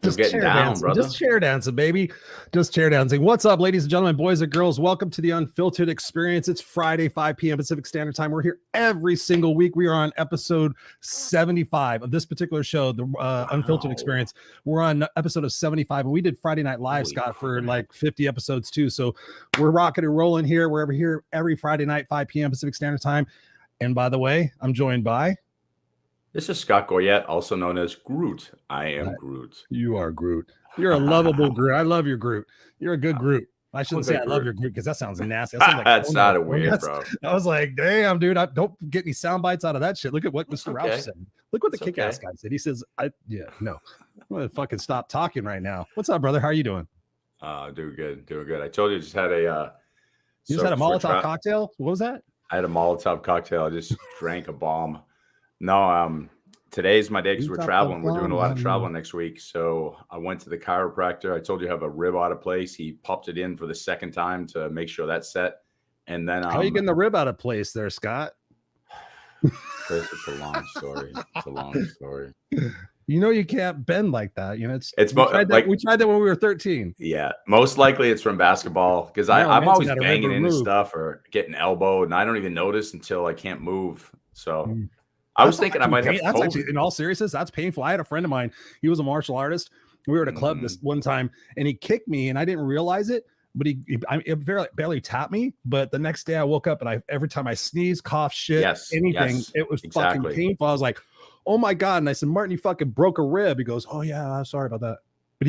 Just getting down, dancing, brother. just chair dancing, baby. Just chair dancing. What's up, ladies and gentlemen, boys and girls? Welcome to the Unfiltered Experience. It's Friday, 5 p.m. Pacific Standard Time. We're here every single week. We are on episode 75 of this particular show, the Unfiltered Experience. We're on episode of 75, and we did Friday Night Live, Scott, for like 50 episodes too. So we're rocking and rolling here. We're here every Friday night, 5 p.m. Pacific Standard Time. And by the way, I'm joined by... This is Scott Goyette, also known as Groot. I am Groot. You are Groot. You're a lovable Groot. I love your Groot. You're a good Groot. I shouldn't say I love your Groot because that sounds nasty. That sounds like that's not a weird, bro. I was like, damn, dude, don't get any sound bites out of that shit. Look at what Mr. Rausch said. Look what the kick-ass guy said. He says, no. I'm going to fucking stop talking right now. What's up, brother? How are you doing? Doing good. I told you I just had a... You just had a Molotov cocktail? What was that? I had a Molotov cocktail. I just drank a bomb. No, today's my day because we're traveling. We're doing a lot of traveling next week. So I went to the chiropractor. I told you I have a rib out of place. He popped it in for the second time to make sure that's set. And then how are you getting the rib out of place there, Scott? Chris, it's a long story. You know you can't bend like that. You know we tried that when we were 13. Yeah, most likely it's from basketball because I'm always banging into stuff or getting elbowed, and I don't even notice until I can't move. So. I was thinking I might have. That's actually, in all seriousness, that's painful. I had a friend of mine. He was a martial artist. We were at a club this one time, and he kicked me, and I didn't realize it. But he barely tapped me. But the next day, I woke up, and every time I sneeze, cough, shit, anything, it was fucking painful. I was like, "Oh my god!" And I said, "Martin, you fucking broke a rib." He goes, "Oh yeah, I'm sorry about that." But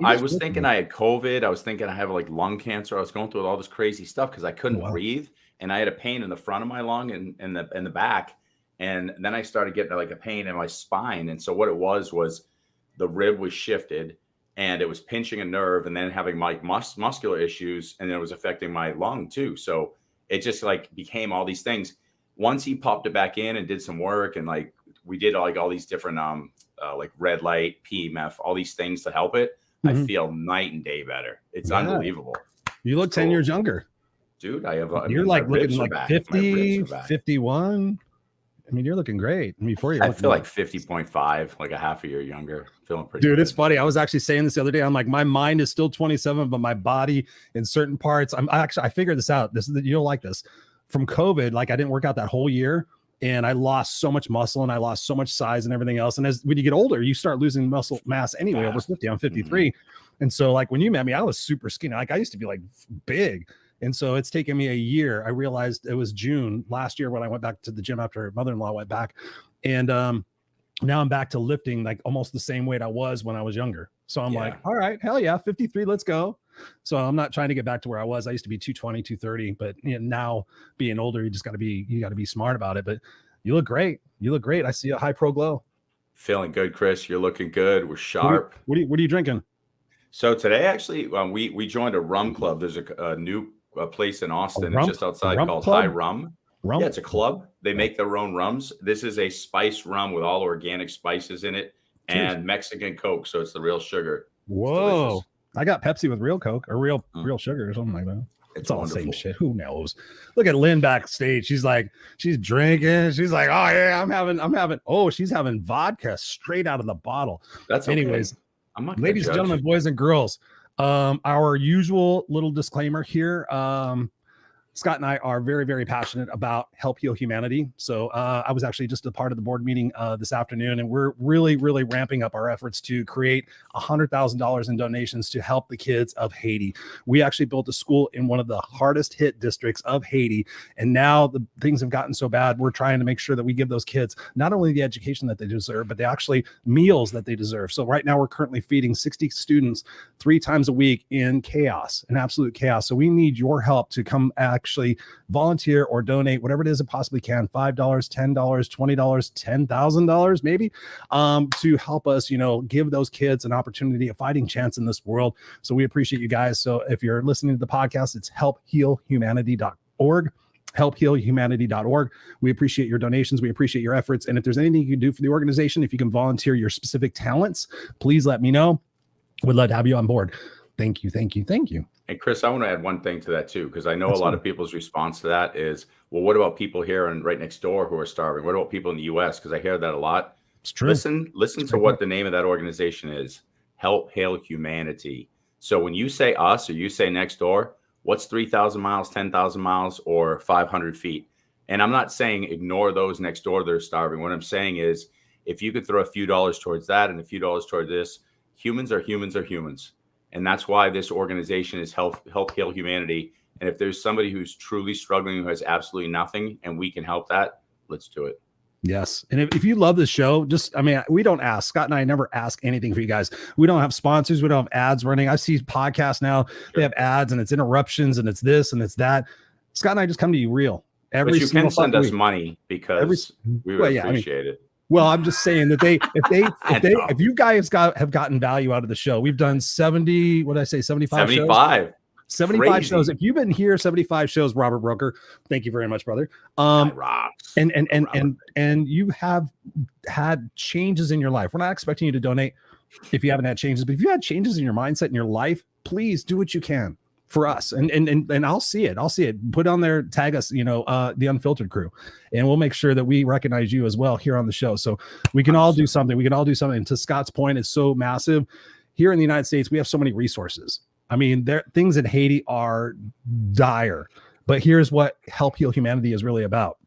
I was thinking I had COVID. I was thinking I have like lung cancer. I was going through all this crazy stuff because I couldn't breathe, and I had a pain in the front of my lung and in the back. And then I started getting like a pain in my spine. And so what it was the rib was shifted and it was pinching a nerve and then having my muscular issues. And then it was affecting my lung too. So it just like became all these things. Once he popped it back in and did some work and like we did like all these different like red light, PEMF, all these things to help it. I feel night and day better. It's unbelievable. You look 10 years younger. Dude, you're like looking like 50, 51. I mean, you're looking great. I feel like 50.5, like a half a year younger. Feeling pretty good. It's funny. I was actually saying this the other day. I'm like, my mind is still 27, but my body in certain parts, I figured this out. You don't like this. From COVID, like I didn't work out that whole year and I lost so much muscle and I lost so much size and everything else. And when you get older, you start losing muscle mass anyway, over 50. I'm 53. And so like when you met me, I was super skinny. Like I used to be like big. And so it's taken me a year. I realized it was June last year when I went back to the gym after mother-in-law went back. And now I'm back to lifting like almost the same weight I was when I was younger. So I'm like, all right, hell yeah, 53, let's go. So I'm not trying to get back to where I was. I used to be 220, 230, but now being older, you got to be smart about it. But you look great. I see a high pro glow. Feeling good, Chris. You're looking good. We're sharp. What are you drinking? So today, actually, we joined a rum club. There's a new place in Austin just outside called High Rum. Yeah, it's a club. They make their own rums. This is a spice rum with all organic spices in it and Mexican Coke. So it's the real sugar. Whoa. I got Pepsi with real Coke or real sugar or something like that. It's all the same shit. Who knows? Look at Lynn backstage. She's drinking. She's like, oh yeah, she's having vodka straight out of the bottle. That's okay. Anyways, ladies and gentlemen, boys and girls, our usual little disclaimer here. Scott and I are very, very passionate about Help Heal Humanity. So I was actually just a part of the board meeting this afternoon, and we're really, really ramping up our efforts to create $100,000 in donations to help the kids of Haiti. We actually built a school in one of the hardest hit districts of Haiti, and now the things have gotten so bad, we're trying to make sure that we give those kids not only the education that they deserve, but they actually meals that they deserve. So right now we're currently feeding 60 students 3 times a week in absolute chaos. So we need your help to come actually volunteer or donate whatever it is it possibly can, $5, $10, $20, $10,000 maybe, to help us, give those kids an opportunity, a fighting chance in this world. So we appreciate you guys. So if you're listening to the podcast, it's helphealhumanity.org. helphealhumanity.org. We appreciate your donations. We appreciate your efforts. And if there's anything you can do for the organization, if you can volunteer your specific talents, please let me know. We'd love to have you on board. Thank you. And Chris, I want to add one thing to that too, because I know a lot of people's response to that is, well, what about people here and right next door who are starving? What about people in the U.S.? Because I hear that a lot. It's true. Listen to what the name of that organization is. help heal humanity. So when you say us or you say next door, what's 3,000 miles, 10,000 miles, or 500 feet? And I'm not saying ignore those next door that are starving. What I'm saying is, if you could throw a few dollars towards that and a few dollars toward this, humans are humans are humans. And that's why this organization is help heal humanity. And if there's somebody who's truly struggling, who has absolutely nothing, and we can help that, let's do it. Yes. And if you love the show, we don't ask. Scott and I never ask anything for you guys. We don't have sponsors. We don't have ads running. I see podcasts now, they have ads and it's interruptions and it's this and it's that. Scott and I just come to you real. But you can send us money because we would appreciate it. Well, I'm just saying that if you guys have gotten value out of the show, we've done 70, what did I say? 75 shows? 75 shows. If you've been here 75 shows, Robert Broker, thank you very much, brother. And you have had changes in your life. We're not expecting you to donate if you haven't had changes, but if you had changes in your mindset in your life, please do what you can for us. And I'll see it. Put on there, tag us, the Unfiltered crew, and we'll make sure that we recognize you as well here on the show. So we can all do something. And to Scott's point, it's so massive. Here in the United States, we have so many resources. I mean, things in Haiti are dire, but here's what Help Heal Humanity is really about.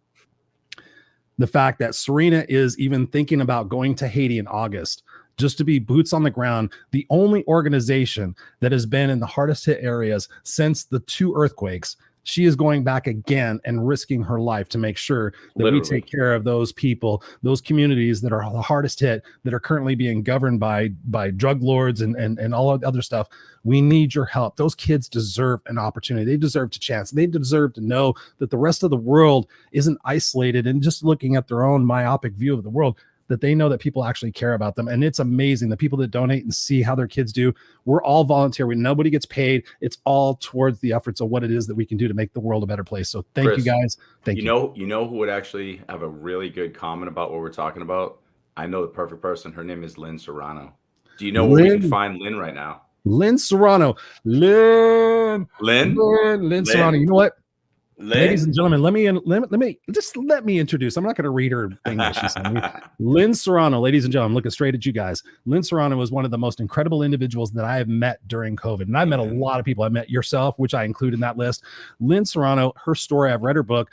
The fact that Serena is even thinking about going to Haiti in August just to be boots on the ground, the only organization that has been in the hardest hit areas since the 2 earthquakes. She is going back again and risking her life to make sure that we take care of those people, those communities that are the hardest hit, that are currently being governed by drug lords and all other stuff. We need your help. Those kids deserve an opportunity. They deserve a chance. They deserve to know that the rest of the world isn't isolated and just looking at their own myopic view of the world, that they know that people actually care about them. And it's amazing. The people that donate and see how their kids do, we're all volunteer. Nobody gets paid. It's all towards the efforts of what it is that we can do to make the world a better place. So thank you guys. Thank you. You know who would actually have a really good comment about what we're talking about? I know the perfect person. Her name is Lynn Serrano. Do you know where we can find Lynn right now? Lynn Serrano. Lynn Serrano. You know what? Ladies and gentlemen, let me introduce. I'm not going to read her thing that she sent me. Lynn Serrano, ladies and gentlemen, looking straight at you guys. Lynn Serrano was one of the most incredible individuals that I have met during COVID. And I met a lot of people. I met yourself, which I include in that list. Lynn Serrano, her story, I've read her book.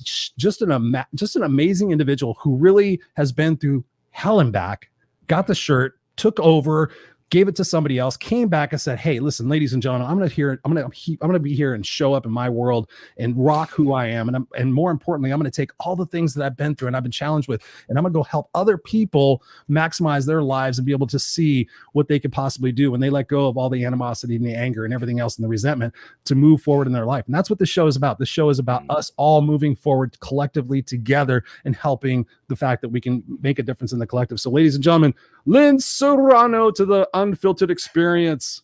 Just an amazing individual who really has been through hell and back, got the shirt, took over, gave it to somebody else, came back and said, hey, listen, ladies and gentlemen, I'm going to be here and show up in my world and rock who I am. And more importantly, I'm going to take all the things that I've been through and I've been challenged with, and I'm going to go help other people maximize their lives and be able to see what they could possibly do when they let go of all the animosity and the anger and everything else and the resentment to move forward in their life. And that's what the show is about. The show is about us all moving forward collectively together and helping the fact that we can make a difference in the collective. So ladies and gentlemen, Lynn Serrano to the Unfiltered experience.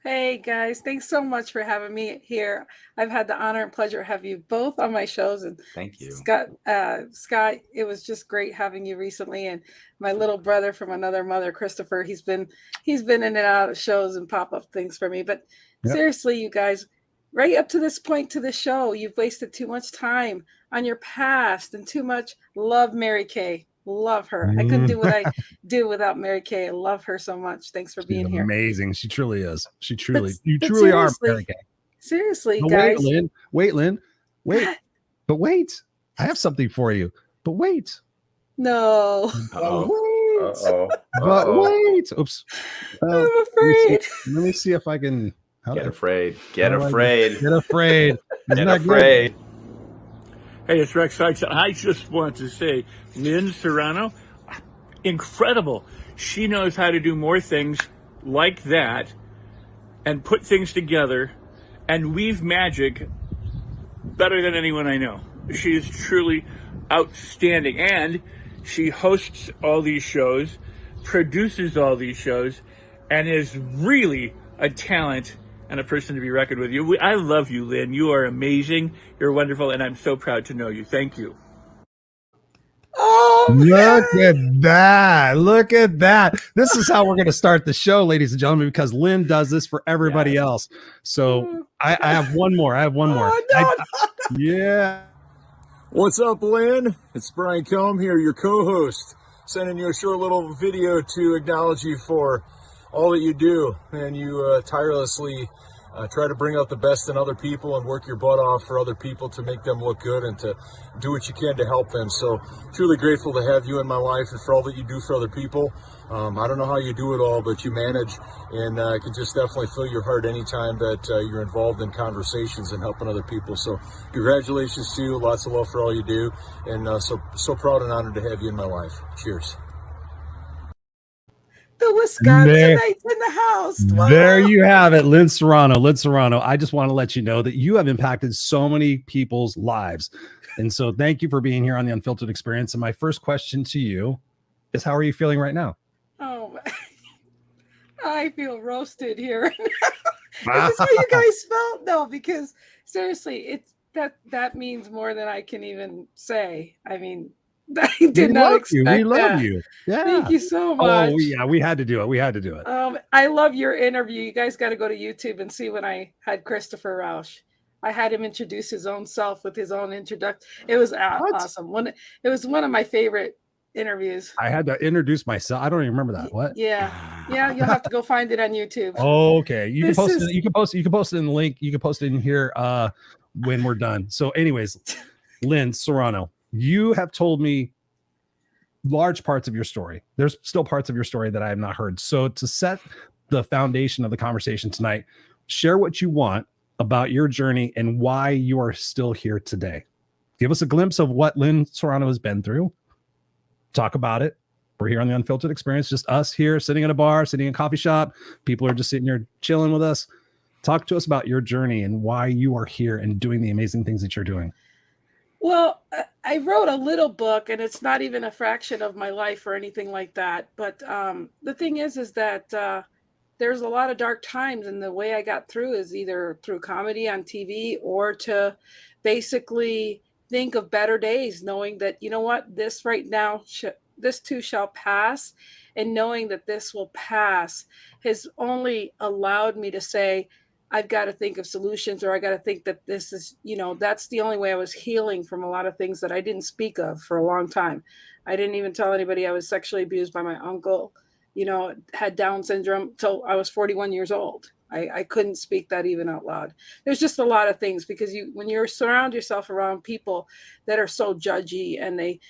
Hey guys, thanks so much for having me here. I've had the honor and pleasure to have you both on my shows, and thank you, Scott. It was just great having you recently, and my little brother from another mother, Christopher. He's been in and out of shows and pop up things for me. But seriously, you guys, right up to this point to the show, you've wasted too much time on your past and too much love Mary Kay. Love her. I couldn't do what I do without Mary Kay. I love her so much. Thanks for being here. Amazing. She truly is. You truly are Mary Kay. Seriously, guys. Wait, Lynn. But wait. I have something for you. But wait. No. But wait. Oops. I'm afraid. Let me see if I can. Get afraid. Get afraid. Get afraid. Get afraid. Hey, it's Rex Sykes. I just want to say, Lynn Serrano, incredible. She knows how to do more things like that and put things together and weave magic better than anyone I know. She is truly outstanding. And she hosts all these shows, produces all these shows, and is really a talent and a person to be reckoned with. I love you, Lynn. You are amazing. You're wonderful, and I'm so proud to know you. Thank you. Oh, look at that. Look at that. This is how we're going to start the show, ladies and gentlemen, because Lynn does this for everybody else. So I have one more. Yeah. What's up, Lynn? It's Brian Combe here, your co-host sending you a short little video to acknowledge you for all that you do, and you tirelessly try to bring out the best in other people and work your butt off for other people to make them look good and to do what you can to help them. So truly grateful to have you in my life and for all that you do for other people. I don't know how you do it all, but you manage, and I can just definitely feel your heart anytime that you're involved in conversations and helping other people. So congratulations to you. Lots of love for all you do, and so proud and honored to have you in my life. Cheers. The Wisconsinites in the house. Wow. There you have it, Lynn Serrano. Lynn Serrano, I just want to let you know that you have impacted so many people's lives. And so thank you for being here on the Unfiltered Experience. And my first question to you is, how are you feeling right now? Oh, I feel roasted here. Is this how you guys felt? No, because seriously, it's that means more than I can even say. I mean, I did not expect that. We love you. Yeah. Thank you so much. Oh, yeah, we had to do it. I love your interview. You guys got to go to YouTube and see when I had Christopher Rausch. I had him introduce his own self with his own introduction. It was awesome. It was one of my favorite interviews. I had to introduce myself. I don't even remember that. What? Yeah. You'll have to go find it on YouTube. Oh, okay. You can post it in the link. You can post it in here when we're done. So anyways, Lynn Serrano, you have told me large parts of your story. There's still parts of your story that I have not heard. So to set the foundation of the conversation tonight, share what you want about your journey and why you are still here today. Give us a glimpse of what Lynn Serrano has been through. Talk about it. We're here on the Unfiltered Experience, just us here sitting in a bar, sitting in a coffee shop. People are just sitting here chilling with us. Talk to us about your journey and why you are here and doing the amazing things that you're doing. Well, I wrote a little book, and it's not even a fraction of my life or anything like that. But the thing is that there's a lot of dark times, and the way I got through is either through comedy on TV or to basically think of better days, knowing that, you know what, this right now, this too shall pass. And knowing that this will pass has only allowed me to say, I've got to think of solutions, or I got to think that this is, that's the only way I was healing from a lot of things that I didn't speak of for a long time. I didn't even tell anybody I was sexually abused by my uncle, had Down syndrome till I was 41 years old. I couldn't speak that even out loud. There's just a lot of things, because when you surround yourself around people that are so judgy and they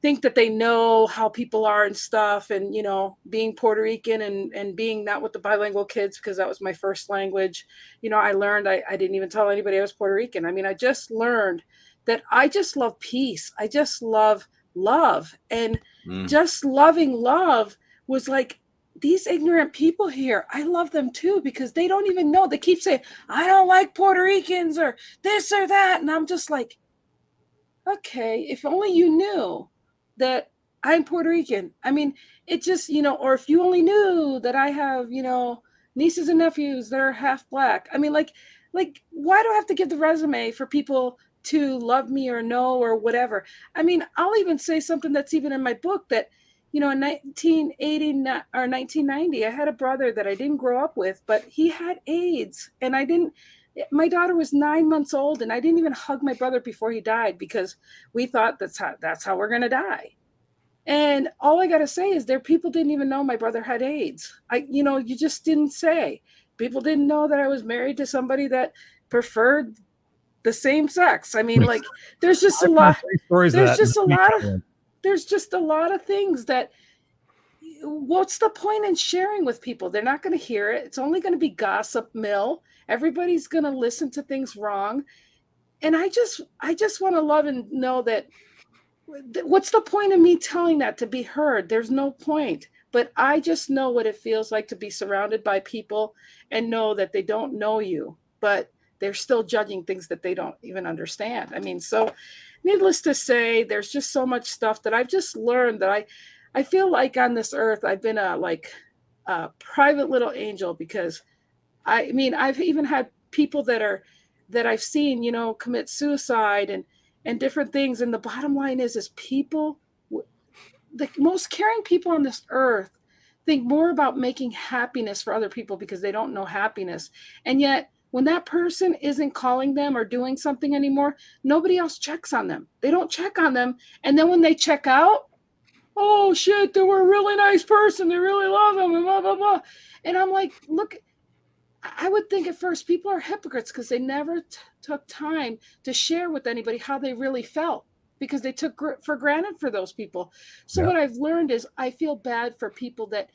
think that they know how people are and stuff, and being Puerto Rican and being not with the bilingual kids, because that was my first language, I learned I didn't even tell anybody I was Puerto Rican. I mean, I just learned that I just love peace. I just love love, and just loving love was like, these ignorant people here, I love them too, because they don't even know. They keep saying, I don't like Puerto Ricans or this or that. And I'm just like, okay, if only you knew that I'm Puerto Rican. I mean, it just, or if you only knew that I have, nieces and nephews that are half Black. I mean, like, why do I have to give the resume for people to love me or know or whatever? I mean, I'll even say something that's even in my book that, in 1980 or 1990, I had a brother that I didn't grow up with, but he had AIDS, and my daughter was 9 months old, and I didn't even hug my brother before he died, because we thought that's how we're going to die. And all I got to say is people didn't even know my brother had AIDS. You just didn't say. People didn't know that I was married to somebody that preferred the same sex. I mean, like, there's just a lot. There's just a lot of things that, what's the point in sharing with people? They're not going to hear it. It's only going to be gossip mill. Everybody's going to listen to things wrong. And I just want to love and know that, what's the point of me telling that to be heard? There's no point. But I just know what it feels like to be surrounded by people and know that they don't know you, but they're still judging things that they don't even understand. I mean, so needless to say, there's just so much stuff that I've just learned that I feel like on this earth, I've been a private little angel, because I've even had people that I've seen, commit suicide and different things. And the bottom line is people, the most caring people on this earth, think more about making happiness for other people because they don't know happiness. And yet, when that person isn't calling them or doing something anymore, nobody else checks on them. They don't check on them. And then when they check out, oh shit, they were a really nice person. They really love them and blah, blah, blah. And I'm like, look, I would think at first people are hypocrites because they never took time to share with anybody how they really felt, because they took for granted for those people. So what I've learned is I feel bad for people that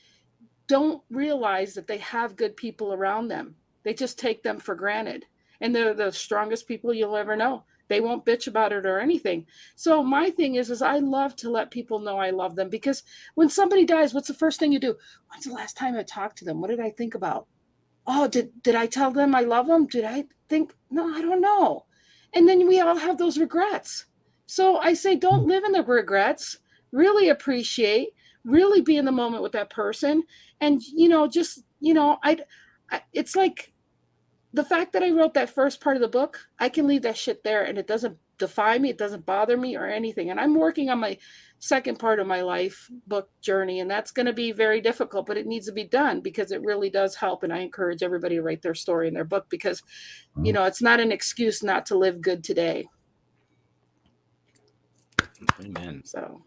don't realize that they have good people around them. They just take them for granted. And they're the strongest people you'll ever know. They won't bitch about it or anything. So my thing is I love to let people know I love them, because when somebody dies, what's the first thing you do? When's the last time I talked to them? What did I think about? Oh, did I tell them I love them? Did I think? No, I don't know. And then we all have those regrets. So I say, don't live in the regrets. Really appreciate, really be in the moment with that person. And, it's like the fact that I wrote that first part of the book, I can leave that shit there and it doesn't define me. It doesn't bother me or anything. And I'm working on my second part of my life book journey. And that's going to be very difficult, but it needs to be done because it really does help. And I encourage everybody to write their story in their book because, it's not an excuse not to live good today. Amen. So.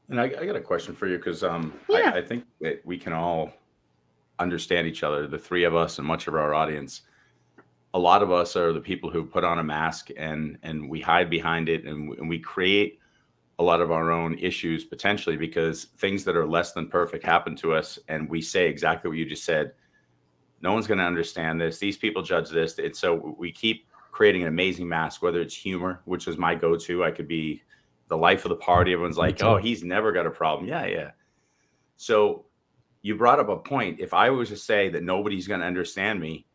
And I got a question for you because I think that we can all understand each other, the three of us and much of our audience. A lot of us are the people who put on a mask and we hide behind it and we create a lot of our own issues potentially because things that are less than perfect happen to us. And we say exactly what you just said. No one's going to understand this. These people judge this. And so we keep creating an amazing mask, whether it's humor, which is my go-to. I could be the life of the party. Everyone's like, oh, he's never got a problem. Yeah. So you brought up a point. If I was to say that nobody's going to understand me,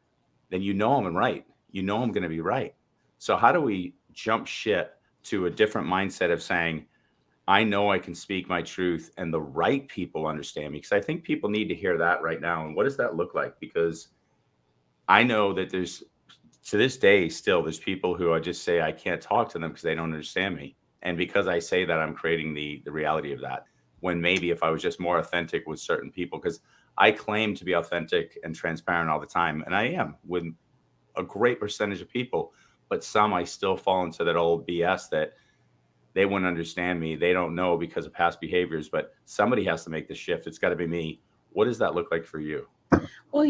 then I'm right. I'm going to be right. So how do we jump ship to a different mindset of saying, I know I can speak my truth and the right people understand me? Because I think people need to hear that right now. And what does that look like? Because I know that there's, to this day, still, there's people who I just say I can't talk to them because they don't understand me. And because I say that, I'm creating the reality of that. When maybe if I was just more authentic with certain people, because I claim to be authentic and transparent all the time. And I am with a great percentage of people, but some I still fall into that old BS that they wouldn't understand me. They don't know because of past behaviors, but somebody has to make the shift. It's got to be me. What does that look like for you? Well,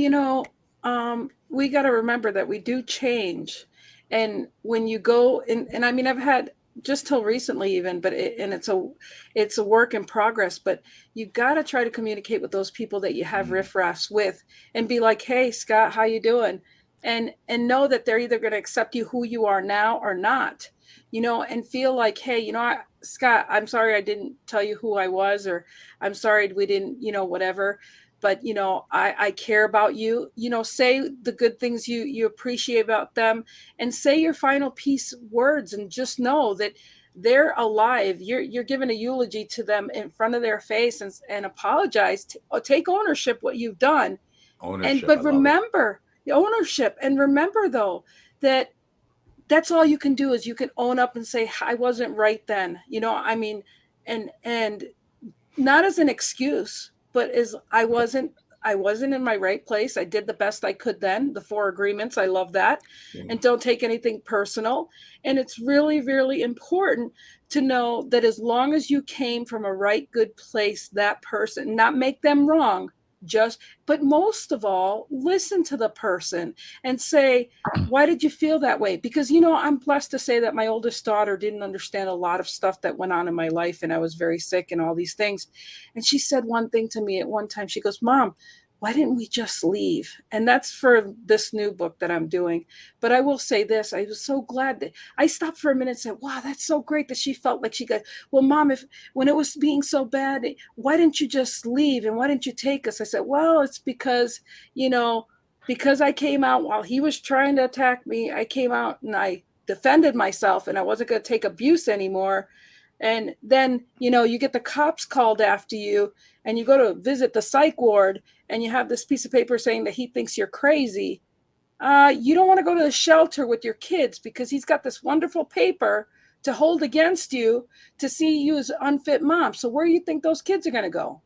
we got to remember that we do change. And when you go and I mean, I've had just till recently even, but it's a work in progress, but you got to try to communicate with those people that you have riffraffs with and be like, hey, Scott, how you doing? And know that they're either going to accept you who you are now or not, and feel like, hey, Scott, I'm sorry I didn't tell you who I was, or I'm sorry we didn't, whatever. But, I care about you, say the good things you appreciate about them and say your final piece words and just know that they're alive. You're giving a eulogy to them in front of their face and apologize, take ownership what you've done. But remember the ownership, and remember though, that that's all you can do is you can own up and say, I wasn't right then, and not as an excuse, but as I wasn't in my right place. I did the best I could then. The 4 agreements, I love that. And don't take anything personal. And it's really, really important to know that as long as you came from a right, good place, that person, not make them wrong, but most of all, listen to the person and say, why did you feel that way? Because, I'm blessed to say that my oldest daughter didn't understand a lot of stuff that went on in my life. And I was very sick and all these things. And she said one thing to me at one time. She goes, Mom, why didn't we just leave? And that's for this new book that I'm doing. But I will say this, I was so glad that I stopped for a minute and said, wow, that's so great that she felt like she got, well, Mom, when it was being so bad, why didn't you just leave? And why didn't you take us? I said, well, it's because, because I came out while he was trying to attack me. I came out and I defended myself and I wasn't going to take abuse anymore. And then, you get the cops called after you and you go to visit the psych ward and you have this piece of paper saying that he thinks you're crazy. You don't want to go to the shelter with your kids because he's got this wonderful paper to hold against you to see you as an unfit mom. So where do you think those kids are going to go?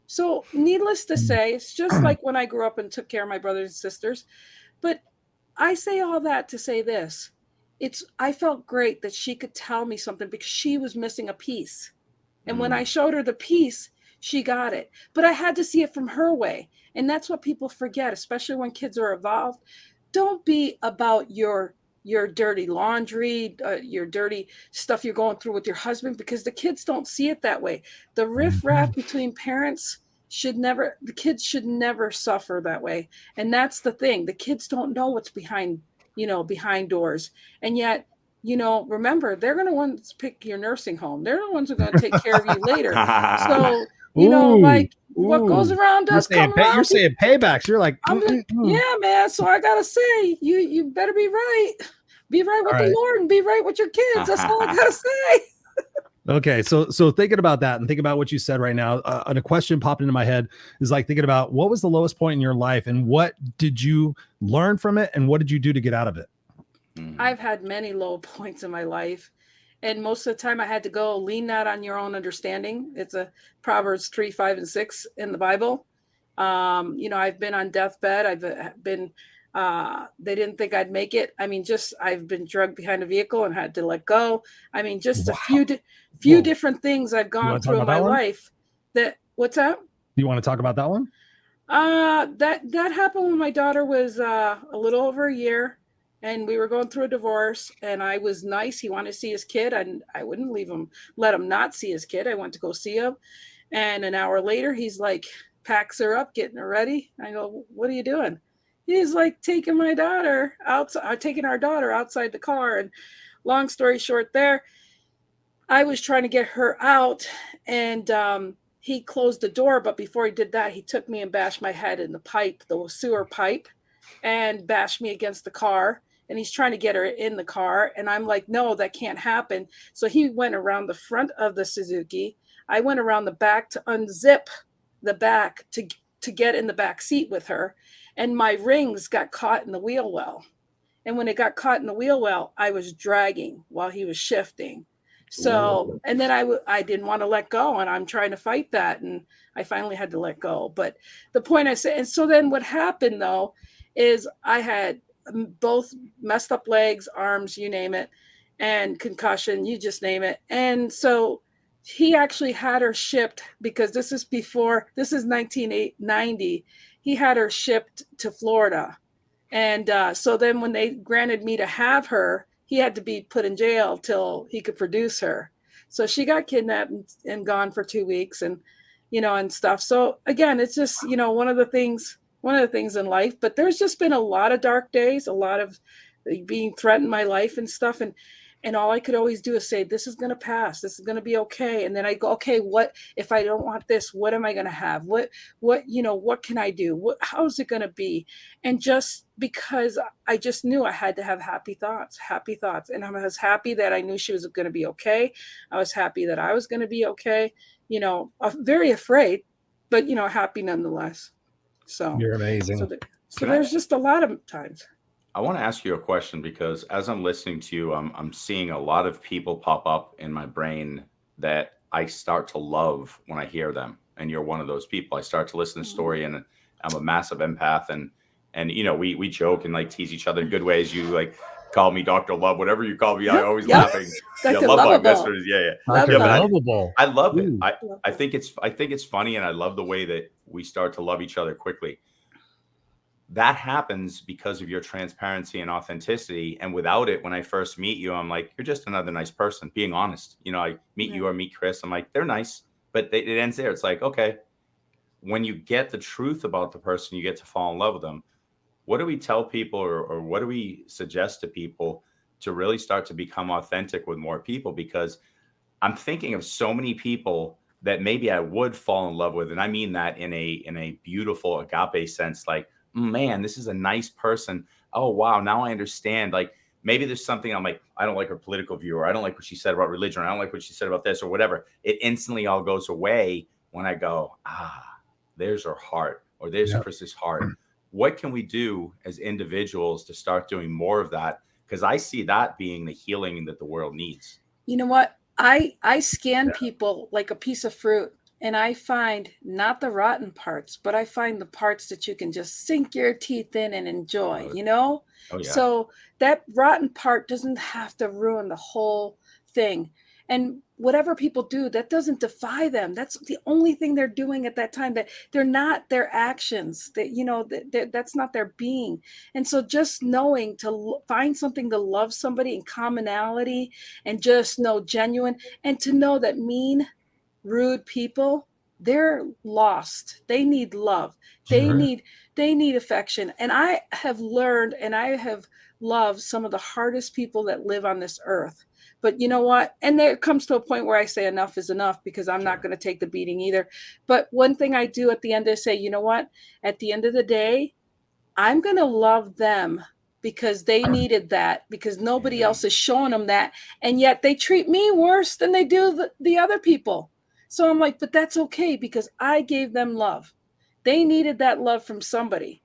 So needless to say, it's just like when I grew up and took care of my brothers and sisters. But I say all that to say this. I felt great that she could tell me something because she was missing a piece. And when I showed her the piece, she got it. But I had to see it from her way. And that's what people forget, especially when kids are involved. Don't be about your dirty laundry, your dirty stuff you're going through with your husband, because the kids don't see it that way. The riffraff between parents the kids should never suffer that way. And that's the thing. The kids don't know what's behind doors. And yet, remember, they're going to want to pick your nursing home. They're the ones who are going to take care of you later. So, what goes around does come around. You're saying paybacks. You're like, yeah, man. So I got to say, you better be right. Be right with the Lord and be right with your kids. That's all I got to say. Okay, so thinking about that and thinking about what you said right now, and a question popped into my head is like thinking about what was the lowest point in your life and what did you learn from it and what did you do to get out of it? I've had many low points in my life, and most of the time I had to go lean not on your own understanding. It's a Proverbs 3, 5, and 6 in the Bible. I've been on deathbed. I've been they didn't think I'd make it. I mean, I've been drugged behind a vehicle and had to let go. I mean, just a few different things I've gone through in my life. What's that? You want to talk about that one? That happened when my daughter was a little over a year, and we were going through a divorce, and I was nice. He wanted to see his kid, and I wouldn't let him not see his kid. I went to go see him, and an hour later, he's like, packs her up, getting her ready. I go, what are you doing? He's like taking our daughter outside the car. And long story short there, I was trying to get her out, and he closed the door. But before he did that, he took me and bashed my head in the sewer pipe, and bashed me against the car. And he's trying to get her in the car. And I'm like, no, that can't happen. So he went around the front of the Suzuki. I went around the back to unzip the back to get in the back seat with her. And my rings got caught in the wheel well. And when it got caught in the wheel well, I was dragging while he was shifting. So, and then I didn't want to let go, and I'm trying to fight that. And I finally had to let go. But the point I said, and so then what happened though, is I had both messed up legs, arms, you name it, and concussion, you just name it. And so he actually had her shipped, because this is 1990. He had her shipped to Florida. And so then when they granted me to have her, he had to be put in jail till he could produce her. So she got kidnapped and gone for 2 weeks, and, and stuff. So again, it's just, one of the things in life. But there's just been a lot of dark days, a lot of being threatened in my life and stuff. And all I could always do is say, this is going to pass. This is going to be okay. And then I go, okay, what if I don't want this? What am I going to have? What can I do? How's it going to be? And just because I just knew I had to have happy thoughts. And I was happy that I knew she was going to be okay. I was happy that I was going to be okay. Very afraid, but, happy nonetheless. So you're amazing. So there's just a lot of times. I want to ask you a question, because as I'm listening to you, I'm seeing a lot of people pop up in my brain that I start to love when I hear them. And you're one of those people. I start to listen to the story, and I'm a massive empath. And we joke and like tease each other in good ways. You like call me Dr. Love, whatever you call me. I always laughing. Dr. Love Lovable. Bug. That's what it is. Yeah. Lovable. I love it. I think it's funny, and I love the way that we start to love each other quickly. That happens because of your transparency and authenticity. And without it, when I first meet you, I'm like, you're just another nice person, being honest. I meet you or meet Chris. I'm like, they're nice, but it ends there. It's like, okay, when you get the truth about the person, you get to fall in love with them. What do we tell people, or what do we suggest to people to really start to become authentic with more people? Because I'm thinking of so many people that maybe I would fall in love with. And I mean that in a beautiful agape sense, like, man, this is a nice person. Oh, wow. Now I understand. Like, maybe there's something I'm like, I don't like her political view, or I don't like what she said about religion, or I don't like what she said about this, or whatever. It instantly all goes away when I go, there's her heart, or there's Chris's heart. What can we do as individuals to start doing more of that? Because I see that being the healing that the world needs. You know what? I scan people like a piece of fruit. And I find not the rotten parts, but I find the parts that you can just sink your teeth in and enjoy, Oh, yeah. So that rotten part doesn't have to ruin the whole thing. And whatever people do, that doesn't defy them. That's the only thing they're doing at that time. That they're not their actions. That, you know, that's not their being. And so just knowing to find something to love somebody in commonality, and just know genuine, and to know that mean, rude people, they're lost. They need love. They need affection. And I have learned, and I have loved some of the hardest people that live on this earth. But you know what? And there comes to a point where I say enough is enough, because I'm not going to take the beating either. But one thing I do at the end is say, you know what? At the end of the day, I'm going to love them because they needed that, because nobody else is showing them that. And yet they treat me worse than they do the other people. So I'm like, but that's okay, because I gave them love. They needed that love from somebody.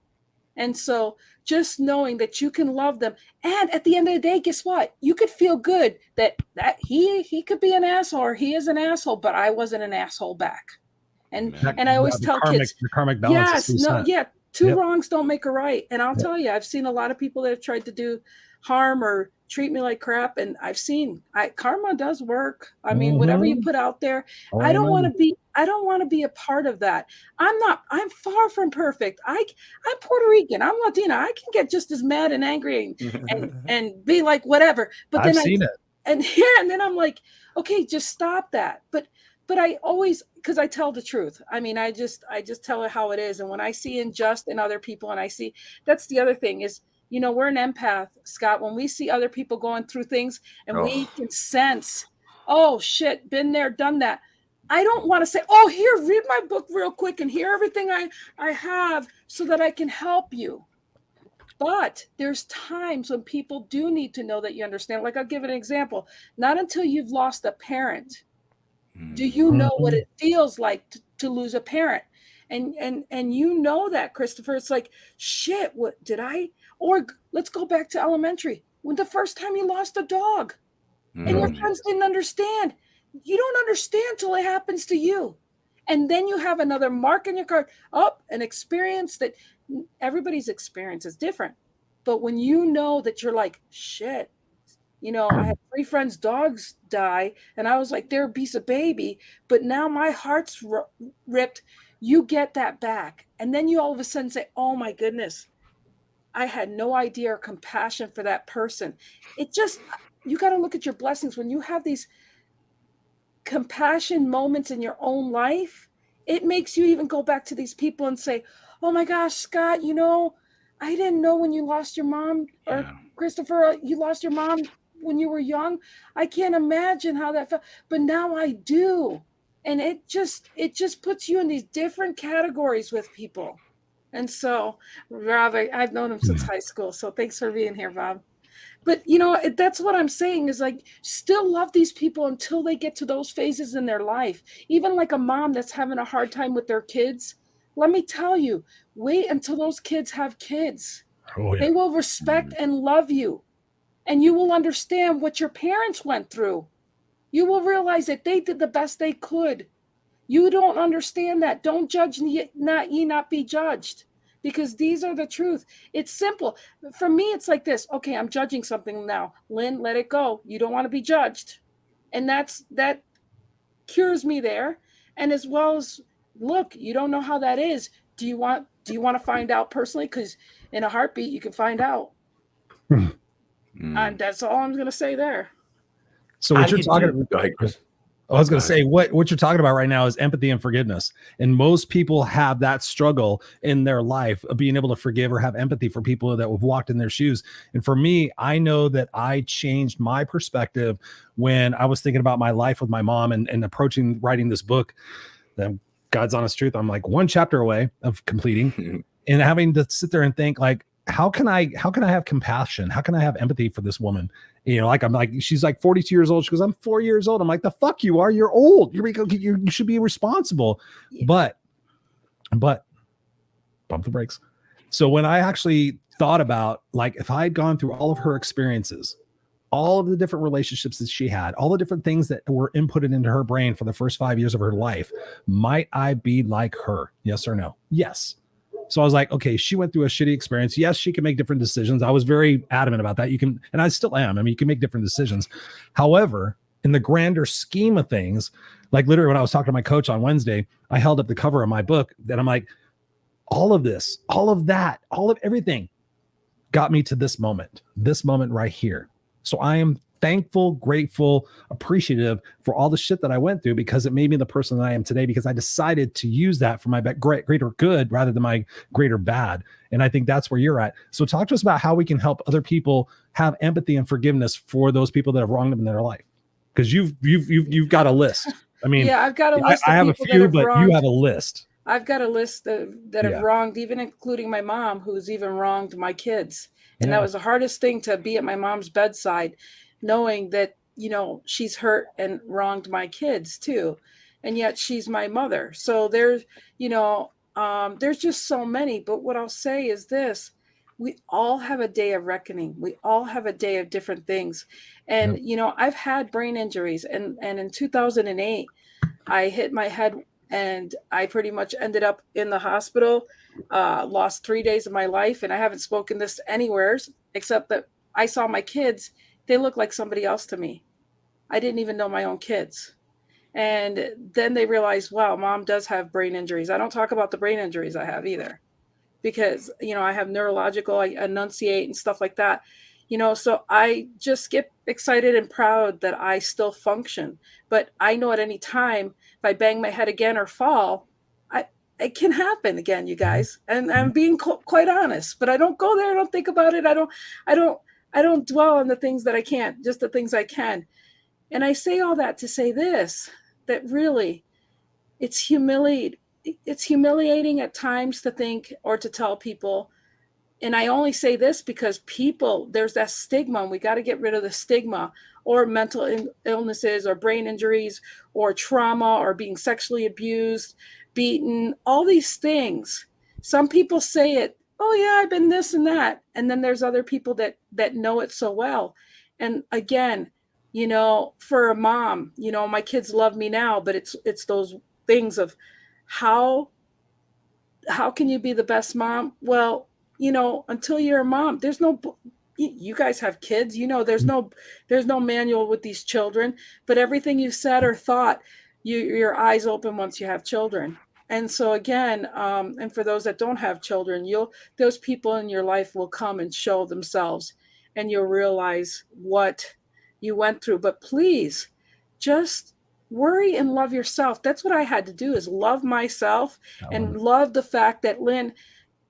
And so just knowing that you can love them. And at the end of the day, guess what? You could feel good that he could be an asshole, or he is an asshole, but I wasn't an asshole back. And I always tell kids, the karmic balance. Two wrongs don't make a right. And I'll tell you, I've seen a lot of people that have tried to do harm or treat me like crap. And I've seen karma does work. I mean, whatever you put out there, I don't want to be a part of that. I'm far from perfect. I'm Puerto Rican. I'm Latina. I can get just as mad and angry and be like, whatever. But then I've seen it. And then I'm like, okay, just stop that. But I always, because I tell the truth. I mean, I just tell it how it is. And when I see unjust in other people, and I see, that's the other thing is, you know, we're an empath, Scott. When we see other people going through things and we can sense, oh shit, been there, done that. I don't want to say, oh, here, read my book real quick and hear everything I have so that I can help you. But there's times when people do need to know that you understand. Like, I'll give an example. Not until you've lost a parent do you know what it feels like to lose a parent. And you know that, Christopher. It's like, shit, what did I? Or let's go back to elementary. When the first time you lost a dog and your friends didn't understand. You don't understand till it happens to you. And then you have another mark in your card, an experience that everybody's experience is different. But when you know that you're like, shit, you know, I had 3 friends' dogs die, and I was like, they're a piece of baby, but now my heart's ripped. You get that back. And then you all of a sudden say, oh my goodness, I had no idea or compassion for that person. It just, you got to look at your blessings. When you have these compassion moments in your own life, it makes you even go back to these people and say, oh my gosh, Scott, you know, I didn't know when you lost your mom, or Christopher, you lost your mom when you were young. I can't imagine how that felt, but now I do. And it just puts you in these different categories with people. And so, Rob, I've known him since high school. So thanks for being here, Bob. But, you know, that's what I'm saying is, like, still love these people until they get to those phases in their life. Even like a mom that's having a hard time with their kids. Let me tell you, wait until those kids have kids. They will respect and love you. And you will understand what your parents went through. You will realize that they did the best they could. You don't understand that. Don't judge, ye not be judged. Because these are the truth. It's simple. For me, it's like this. Okay, I'm judging something now. Lynn, let it go. You don't want to be judged. And that cures me there. And as well as, look, you don't know how that is. Do you want to find out personally? Because in a heartbeat, you can find out. And that's all I'm going to say there. So what you're talking about, go ahead, Chris. I was going to say what you're talking about right now is empathy and forgiveness. And most people have that struggle in their life of being able to forgive or have empathy for people that have walked in their shoes. And for me, I know that I changed my perspective when I was thinking about my life with my mom and approaching writing this book. The God's honest truth, I'm like 1 chapter away of completing and having to sit there and think, like, how can I have compassion? How can I have empathy for this woman? You know, like, I'm like, she's like 42 years old. She goes, I'm 4 years old. I'm like, the fuck you are. You're old. You should be responsible. Yeah. But bump the brakes. So when I actually thought about, like, if I had gone through all of her experiences, all of the different relationships that she had, all the different things that were inputted into her brain for the first 5 years of her life, might I be like her? Yes or no? Yes. So I was like, okay, she went through a shitty experience. Yes, she can make different decisions. I was very adamant about that. You can, and I still am. I mean, you can make different decisions. However, in the grander scheme of things, like literally when I was talking to my coach on Wednesday, I held up the cover of my book that I'm like, all of this, all of that, all of everything got me to this moment right here. So I am thankful, grateful, appreciative for all the shit that I went through, because it made me the person that I am today, because I decided to use that for my greater good rather than my greater bad. And I think that's where you're at. So talk to us about how we can help other people have empathy and forgiveness for those people that have wronged them in their life. Because you've got a list. I mean, yeah, I've got a list. I have a few, but wronged. you have a list. I've got a list that have wronged, even including my mom, who's even wronged my kids. And that was the hardest thing, to be at my mom's bedside, knowing that, you know, she's hurt and wronged my kids too. And yet she's my mother. So there's, you know, there's just so many. But what I'll say is this: we all have a day of reckoning. We all have a day of different things. And, you know, I've had brain injuries, and in 2008, I hit my head and I pretty much ended up in the hospital, lost 3 days of my life. And I haven't spoken this anywhere except that I saw my kids. They look like somebody else to me. I didn't even know my own kids. And then they realized, wow, mom does have brain injuries. I don't talk about the brain injuries I have either, because, you know, I have neurological, I enunciate and stuff like that, you know, so I just get excited and proud that I still function. But I know at any time, if I bang my head again or fall, it can happen again, you guys. And I'm being quite honest, but I don't go there. I don't think about it. I don't dwell on the things that I can't, just the things I can. And I say all that to say this, that really it's humiliating at times to think or to tell people. And I only say this because people, there's that stigma, and we got to get rid of the stigma, or mental illnesses or brain injuries or trauma or being sexually abused, beaten, all these things. Some people say it, oh yeah, I've been this and that. And then there's other people that know it so well. And again, you know, for a mom, you know, my kids love me now, but it's those things of how can you be the best mom? Well, you know, until you're a mom, there's no, you guys have kids, you know, there's no manual with these children, but everything you said or thought, your eyes open once you have children. And so again, and for those that don't have children, those people in your life will come and show themselves, and you'll realize what you went through. But please just worry and love yourself. That's what I had to do, is love myself and love the fact that, Lynn,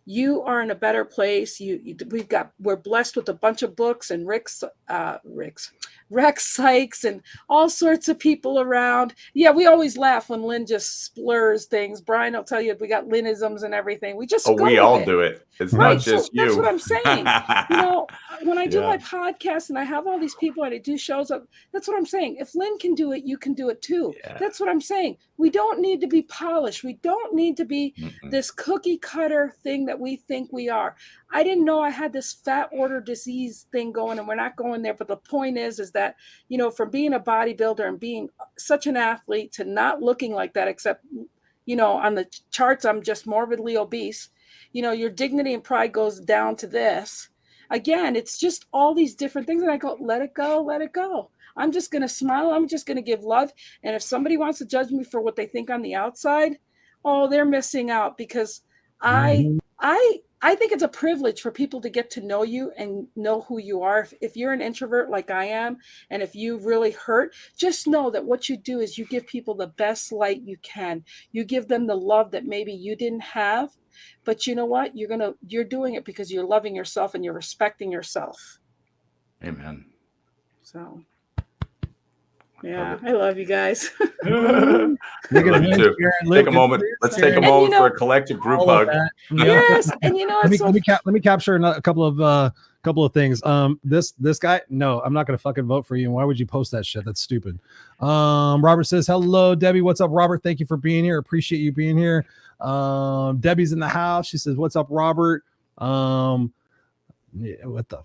you are in a better place. We're blessed with a bunch of books, and Rex Sykes and all sorts of people around. Yeah, we always laugh when Lynn just splurs things. Brian, I'll tell you, we got Lynnisms and everything. We just we all do it. It's right, not just you. That's what I'm saying. You know, when I do my podcast and I have all these people and I do shows up, that's what I'm saying. If Lynn can do it, you can do it too. Yeah. That's what I'm saying. We don't need to be polished. We don't need to be this cookie cutter thing that we think we are. I didn't know I had this fat order disease thing going, and we're not going there. But the point is that, you know, from being a bodybuilder and being such an athlete to not looking like that, except, you know, on the charts, I'm just morbidly obese. You know, your dignity and pride goes down to this. Again, it's just all these different things. And I go, let it go, let it go. I'm just going to smile. I'm just going to give love. And if somebody wants to judge me for what they think on the outside, oh, they're missing out, because I think it's a privilege for people to get to know you and know who you are. If you're an introvert like I am, and if you really hurt, just know that what you do is you give people the best light you can. You give them the love that maybe you didn't have, but you know what? You're doing it because you're loving yourself and you're respecting yourself. Amen. So, yeah, I love you guys. Take a moment. Let's take a moment for a collective group hug. Yes, and you know, let me capture a couple of things. This guy, no, I'm not gonna fucking vote for you. And why would you post that shit? That's stupid. Robert says, hello, Debbie. What's up, Robert? Thank you for being here. Appreciate you being here. Debbie's in the house. She says, what's up, Robert? Yeah, what the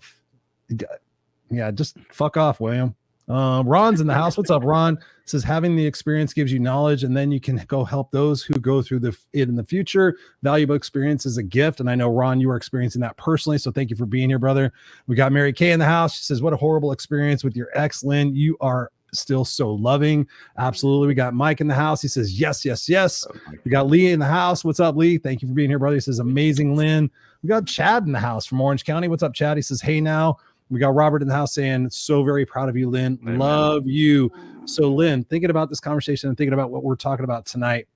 yeah, just fuck off, William. Ron's in the house. What's up, Ron? Says having the experience gives you knowledge, and then you can go help those who go through it in the future. Valuable experience is a gift, and I know, Ron, you are experiencing that personally, so thank you for being here, brother. We got Mary Kay in the house. She says, what a horrible experience with your ex, Lynn. You are still so loving. Absolutely. We got Mike in the house. He says, yes, yes, yes. We got Lee in the house. What's up, Lee? Thank you for being here, brother. He says, amazing, Lynn. We got Chad in the house from Orange County. What's up, Chad? He says, hey now. We got Robert in the house saying, so very proud of you, Lynn. Amen. Love you. So Lynn, thinking about this conversation and thinking about what we're talking about tonight,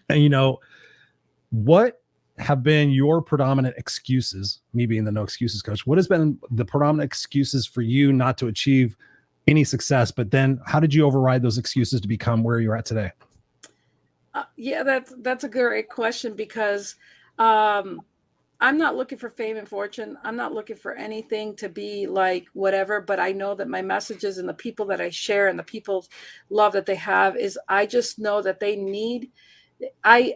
and you know, what have been your predominant excuses, me being the no excuses coach, what has been the predominant excuses for you not to achieve any success, but then how did you override those excuses to become where you're at today? Yeah, that's a great question, because I'm not looking for fame and fortune. I'm not looking for anything to be like whatever, but I know that my messages and the people that I share and the people's love that they have is, I just know that they need, I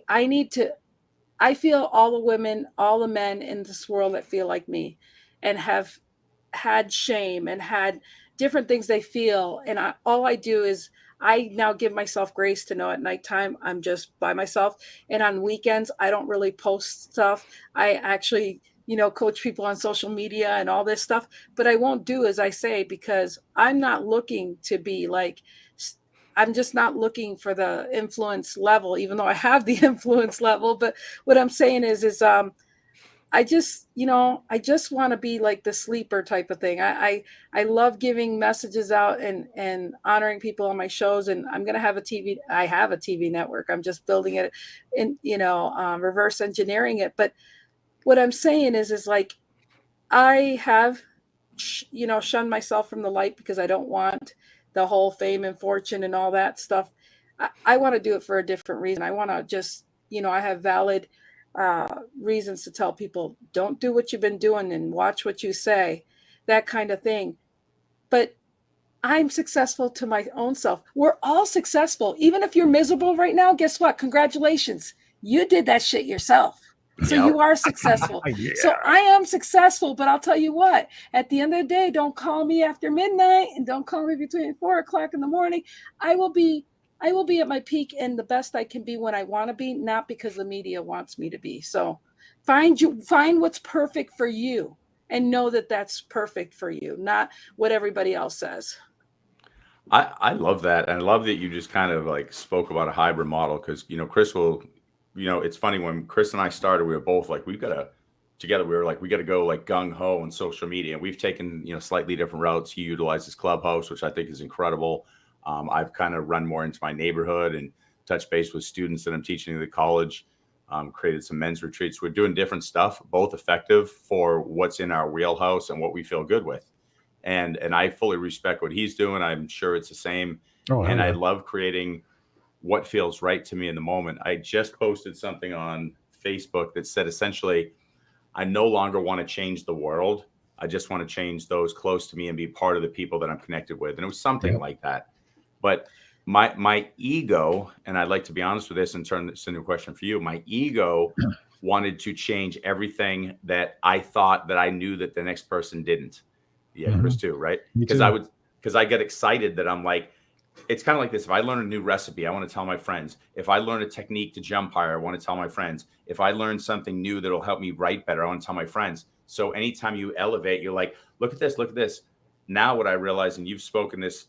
feel all the women, all the men in this world that feel like me and have had shame and had different things they feel. And all I do is I now give myself grace to know at nighttime I'm just by myself. And on weekends, I don't really post stuff. I actually, coach people on social media and all this stuff, but I won't do as I say, because I'm not looking to be like, I'm just not looking for the influence level, even though I have the influence level. But what I'm saying is I just want to be like the sleeper type of thing. I love giving messages out and honoring people on my shows. And I'm going to have I have a TV network. I'm just building it and, reverse engineering it. But what I'm saying is like, I have, shunned myself from the light because I don't want the whole fame and fortune and all that stuff. I want to do it for a different reason. I want to just, I have valid reasons to tell people, don't do what you've been doing and watch what you say, that kind of thing. But I'm successful to my own self. We're all successful. Even if you're miserable right now, guess what? Congratulations. You did that shit yourself. So you are successful. Yeah. So I am successful, but I'll tell you what, at the end of the day, don't call me after midnight and don't call me between 4:00 in the morning. I will be at my peak and the best I can be when I want to be, not because the media wants me to be. So find what's perfect for you and know that that's perfect for you, not what everybody else says. I love that. And I love that you just kind of like spoke about a hybrid model, because, Chris will, it's funny, when Chris and I started, we were both like, we got to go like gung ho on social media. And we've taken, slightly different routes. He utilizes Clubhouse, which I think is incredible. I've kind of run more into my neighborhood and touch base with students that I'm teaching at the college, created some men's retreats. We're doing different stuff, both effective for what's in our wheelhouse and what we feel good with. And I fully respect what he's doing. I'm sure it's the same. And I love creating what feels right to me in the moment. I just posted something on Facebook that said, essentially, I no longer want to change the world. I just want to change those close to me and be part of the people that I'm connected with. And it was something like that. But my ego, and I'd like to be honest with this and turn this into a question for you. My ego wanted to change everything that I thought that I knew that the next person didn't. Yeah, Chris too, right? Because I get excited that I'm like, it's kind of like this. If I learn a new recipe, I want to tell my friends. If I learn a technique to jump higher, I want to tell my friends. If I learn something new that'll help me write better, I want to tell my friends. So anytime you elevate, you're like, look at this, look at this. Now what I realize, and you've spoken this,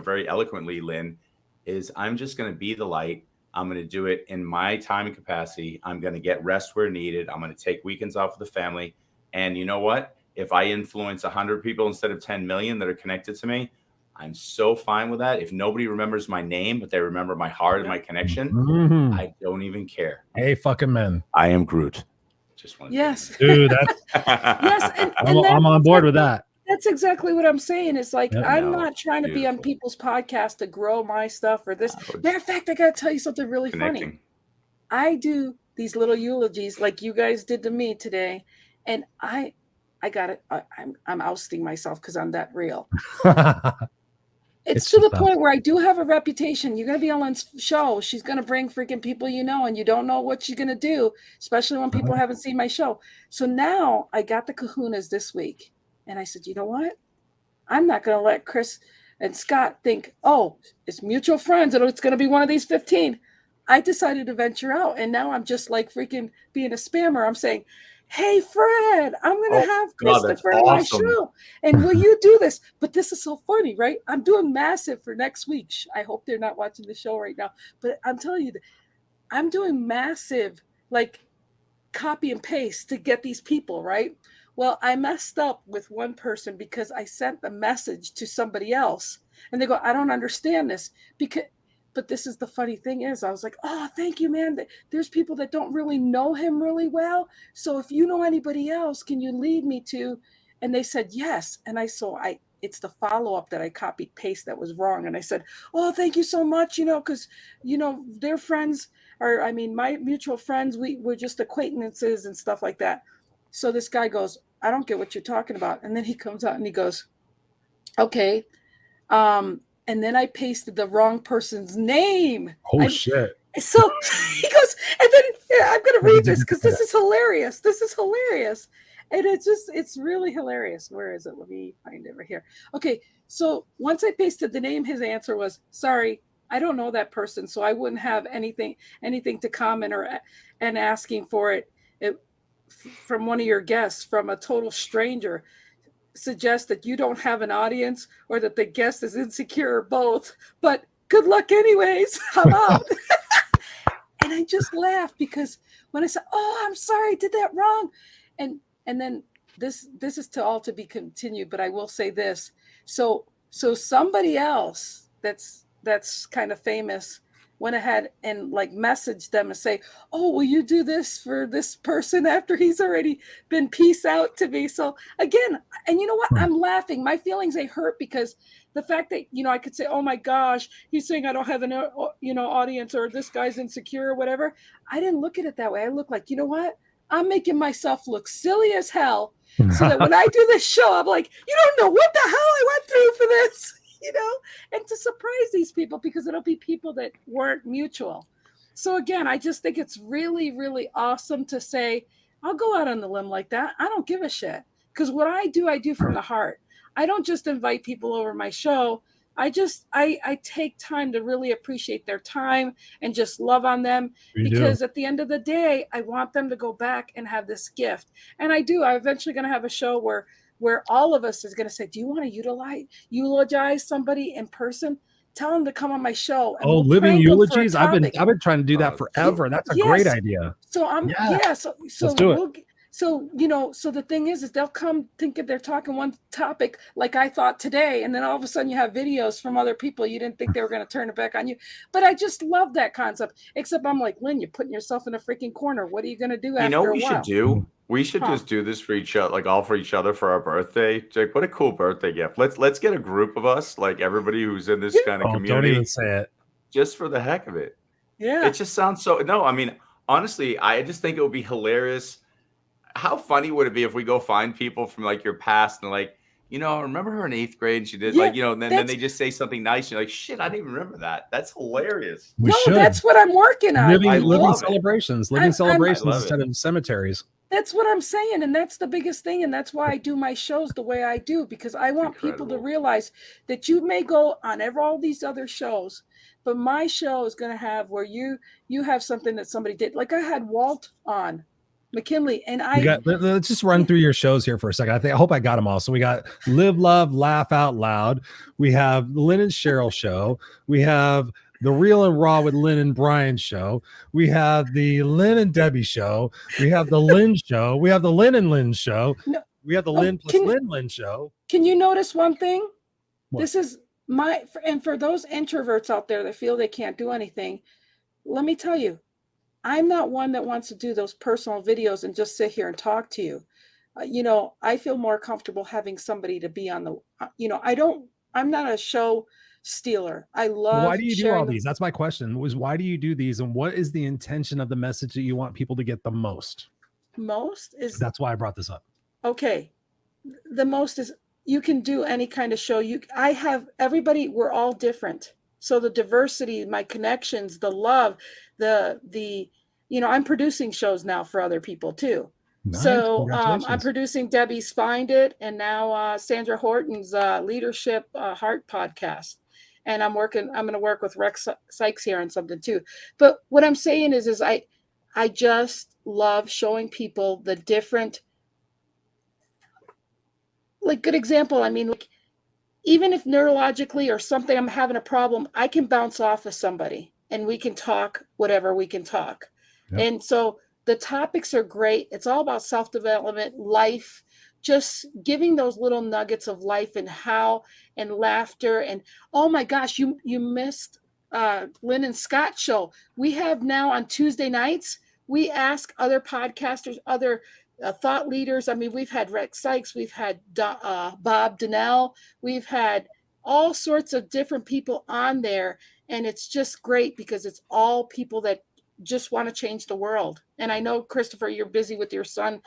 very eloquently, Lynn, is I'm just going to be the light. I'm going to do it in my time and capacity. I'm going to get rest where needed. I'm going to take weekends off with the family. And you know what? If I influence 100 people instead of 10 million that are connected to me, I'm so fine with that. If nobody remembers my name, but they remember my heart and my connection, I don't even care. Hey, fucking men. I am Groot. Just want to yes, dude. That's yes, and I'm on board with that. That's exactly what I'm saying. It's like, I'm not trying to be on people's podcasts to grow my stuff or this. Matter of fact, I got to tell you something really funny. I do these little eulogies like you guys did to me today, and I got it. I'm ousting myself because I'm that real. It's to the point where I do have a reputation. You're going to be on Lynn's show. She's going to bring freaking people, and you don't know what she's going to do, especially when people haven't seen my show. So now I got the kahunas this week. And I said, you know what? I'm not going to let Chris and Scott think, oh, it's mutual friends and it's going to be one of these 15. I decided to venture out. And now I'm just like freaking being a spammer. I'm saying, hey, Fred, I'm going to have Christopher that's on my awesome. show. And will you do this? But this is so funny, right? I'm doing massive for next week. I hope they're not watching the show right now. But I'm telling you, I'm doing massive, like, copy and paste to get these people, right? Well, I messed up with one person because I sent the message to somebody else. And they go, I don't understand this. But this is the funny thing is, I was like, oh, thank you, man. There's people that don't really know him really well. So if you know anybody else, can you lead me to? And they said, yes. And it's the follow-up that I copied paste that was wrong. And I said, oh, thank you so much, because, they're friends, my mutual friends, we're just acquaintances and stuff like that. So this guy goes, I don't get what you're talking about. And then he comes out and he goes, okay. And then I pasted the wrong person's name. Oh, shit. So he goes, and then I'm going to read this because this is hilarious. This is hilarious. And it's really hilarious. Where is it? Let me find it right here. Okay. So once I pasted the name, his answer was, sorry, I don't know that person. So I wouldn't have anything to comment and asking for it from one of your guests, from a total stranger, suggest that you don't have an audience or that the guest is insecure or both, but good luck anyways. I'm out. And I just laughed because when I said, oh, I'm sorry, I did that wrong. And then this is to be continued, but I will say this. So somebody else that's kind of famous went ahead and like messaged them and say, oh, will you do this for this person after he's already been peace out to me? So again, and you know what? I'm laughing. My feelings, they hurt because the fact that, I could say, oh my gosh, he's saying I don't have an, audience, or this guy's insecure or whatever. I didn't look at it that way. I look like, you know what? I'm making myself look silly as hell so that when I do this show, I'm like, you don't know what the hell I went through for this. And to surprise these people, because it'll be people that weren't mutual. So again, I just think it's really, really awesome to say, I'll go out on the limb like that. I don't give a shit. Because what I do from the heart. I don't just invite people over my show. I take time to really appreciate their time and just love on them. Because at the end of the day, I want them to go back and have this gift. And I'm eventually going to have a show where all of us is going to say, do you want to eulogize somebody in person? Tell them to come on my show. And living eulogies. I've been trying to do that forever. That's a great idea. So so let's do it. So the thing is they'll come thinking they're talking one topic like I thought today. And then all of a sudden you have videos from other people. You didn't think they were going to turn it back on you. But I just love that concept, except I'm like, Lynn, you're putting yourself in a freaking corner. What are you going to do after a while? You know what we should do? We should just do this for each other, like all for each other for our birthday. Like, what a cool birthday gift. Let's get a group of us, like everybody who's in this kind of community. Don't even say it. Just for the heck of it. Yeah. It just sounds so. No, I mean, honestly, I just think it would be hilarious. How funny would it be if we go find people from like your past and like, remember her in 8th grade? And she did and then they just say something nice. You're like, shit, I didn't even remember that. That's hilarious. That's what I'm working on. Living celebrations instead of cemeteries. That's what I'm saying. And that's the biggest thing. And that's why I do my shows the way I do, because I want people to realize that you may go on all these other shows, but my show is going to have where you have something that somebody did. Like I had Walt on McKinley, and let's just run through your shows here for a second. I hope I got them all. So we got Live, Love, Laugh Out Loud. We have the Lynn and Cheryl show. We have the Real and Raw with Lynn and Brian show. We have the Lynn and Debbie show. We have the Lynn show. We have the Lynn and Lynn show. No. We have the Lynn plus Lynn show. Can you notice one thing? What? This is for those introverts out there that feel they can't do anything, let me tell you, I'm not one that wants to do those personal videos and just sit here and talk to you. I feel more comfortable having somebody to be on the, I'm not a show stealer. I love. Why do you do all these? That's my question. Why do you do these, and what is the intention of the message that you want people to get the most? That's why I brought this up. Okay, the most is you can do any kind of show. I have everybody. We're all different. So the diversity, my connections, the love, I'm producing shows now for other people too. Nice. So I'm producing Debbie's Find It, and now Sandra Horton's Leadership Heart podcast. And I'm going to work with Rex Sykes here on something too. But what I'm saying is I I just love showing people the different, like, good example. I mean, like, even if neurologically or something, I'm having a problem, I can bounce off of somebody and we can talk whatever we can talk. Yep. And so the topics are great. It's all about self-development, life, just giving those little nuggets of life and how, and laughter. And oh my gosh, you missed Lynn and Scott show. We have now on Tuesday nights, we ask other podcasters, other thought leaders. I mean, we've had Rex Sykes, we've had Bob Donnell, we've had all sorts of different people on there. And it's just great because it's all people that just want to change the world. And I know, Christopher, you're busy with your son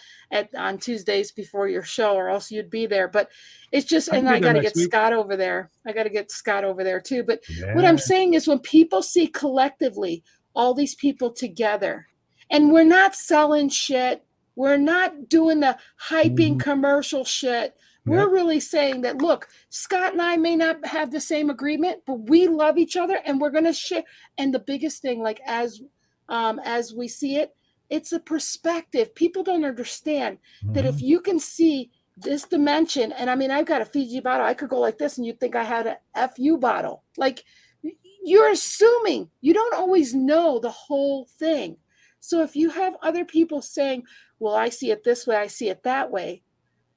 on Tuesdays before your show, or else you'd be there. But it's just, and I got to get Scott over there. I got to get Scott over there too. But what I'm saying is, when people see collectively all these people together, and we're not selling shit, we're not doing the hyping commercial shit. We're really saying that, look, Scott and I may not have the same agreement, but we love each other and we're going to share. And the biggest thing, like, as we see it, it's a perspective. People don't understand that if you can see this dimension, and I mean, I've got a Fiji bottle, I could go like this and you'd think I had a FU bottle. Like, you're assuming. You don't always know the whole thing. So if you have other people saying, well, I see it this way, I see it that way,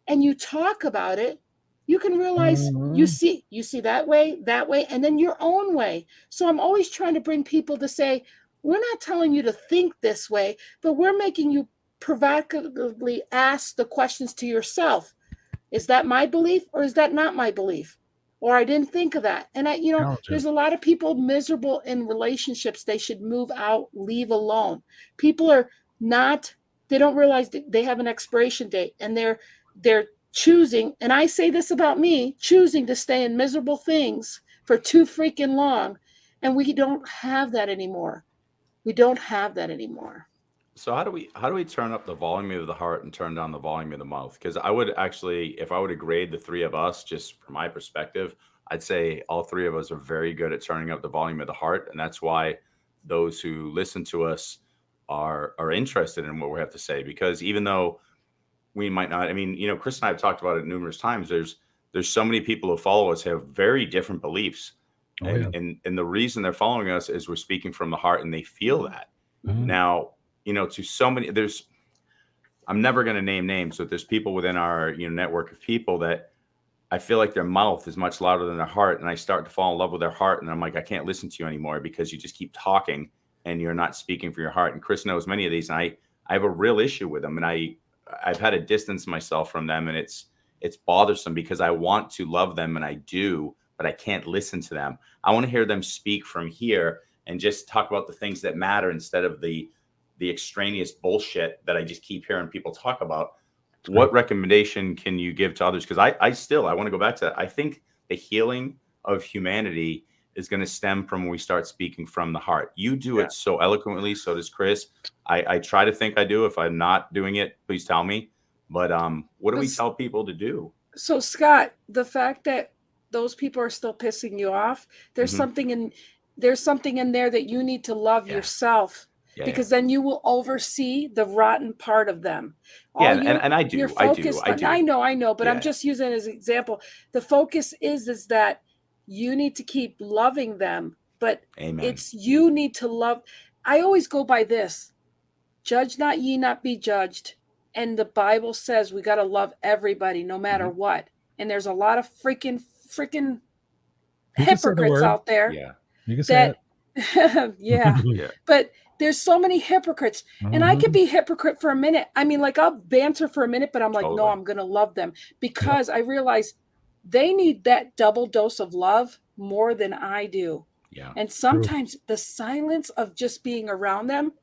and you talk about it, you can realize you see that way, and then your own way. So I'm always trying to bring people to say, we're not telling you to think this way, but we're making you provocatively ask the questions to yourself. Is that my belief, or is that not my belief? Or I didn't think of that. And there's a lot of people miserable in relationships. They should move out, leave alone. People are not, they don't realize that they have an expiration date, and they're choosing, and I say this about me, choosing to stay in miserable things for too freaking long. And we don't have that anymore. We don't have that anymore. So how do we turn up the volume of the heart and turn down the volume of the mouth? Because I would actually, if I were to grade the three of us, just from my perspective, I'd say all three of us are very good at turning up the volume of the heart. And that's why those who listen to us are interested in what we have to say. Because even though we might not, I mean, Chris and I have talked about it numerous times. There's so many people who follow us have very different beliefs. And the reason they're following us is we're speaking from the heart, and they feel that. Now, to so many, I'm never going to name names, but there's people within our network of people that I feel like their mouth is much louder than their heart. And I start to fall in love with their heart. And I'm like, I can't listen to you anymore because you just keep talking and you're not speaking from your heart. And Chris knows many of these. And I have a real issue with them. And I've had to distance myself from them. And it's bothersome because I want to love them, and I do, but I can't listen to them. I want to hear them speak from here and just talk about the things that matter instead of the extraneous bullshit that I just keep hearing people talk about. What recommendation can you give to others? Because I want to go back to that. I think the healing of humanity is going to stem from when we start speaking from the heart. You do it so eloquently. So does Chris. I try to think I do. If I'm not doing it, please tell me. But what do we tell people to do? So Scott, the fact that those people are still pissing you off, there's something in there that you need to love yourself. Because then you will oversee the rotten part of them. And I do. I know, but I'm just using it as an example. The focus is that you need to keep loving them, but it's you need to love. I always go by this: judge not, ye not be judged. And the Bible says we got to love everybody, no matter what. And there's a lot of freaking hypocrites out there. You can say it. But there's so many hypocrites, and I could be hypocrite for a minute. I mean, like, I'll banter for a minute, but I'm like, no, I'm going to love them because I realize they need that double dose of love more than I do. And sometimes the silence of just being around them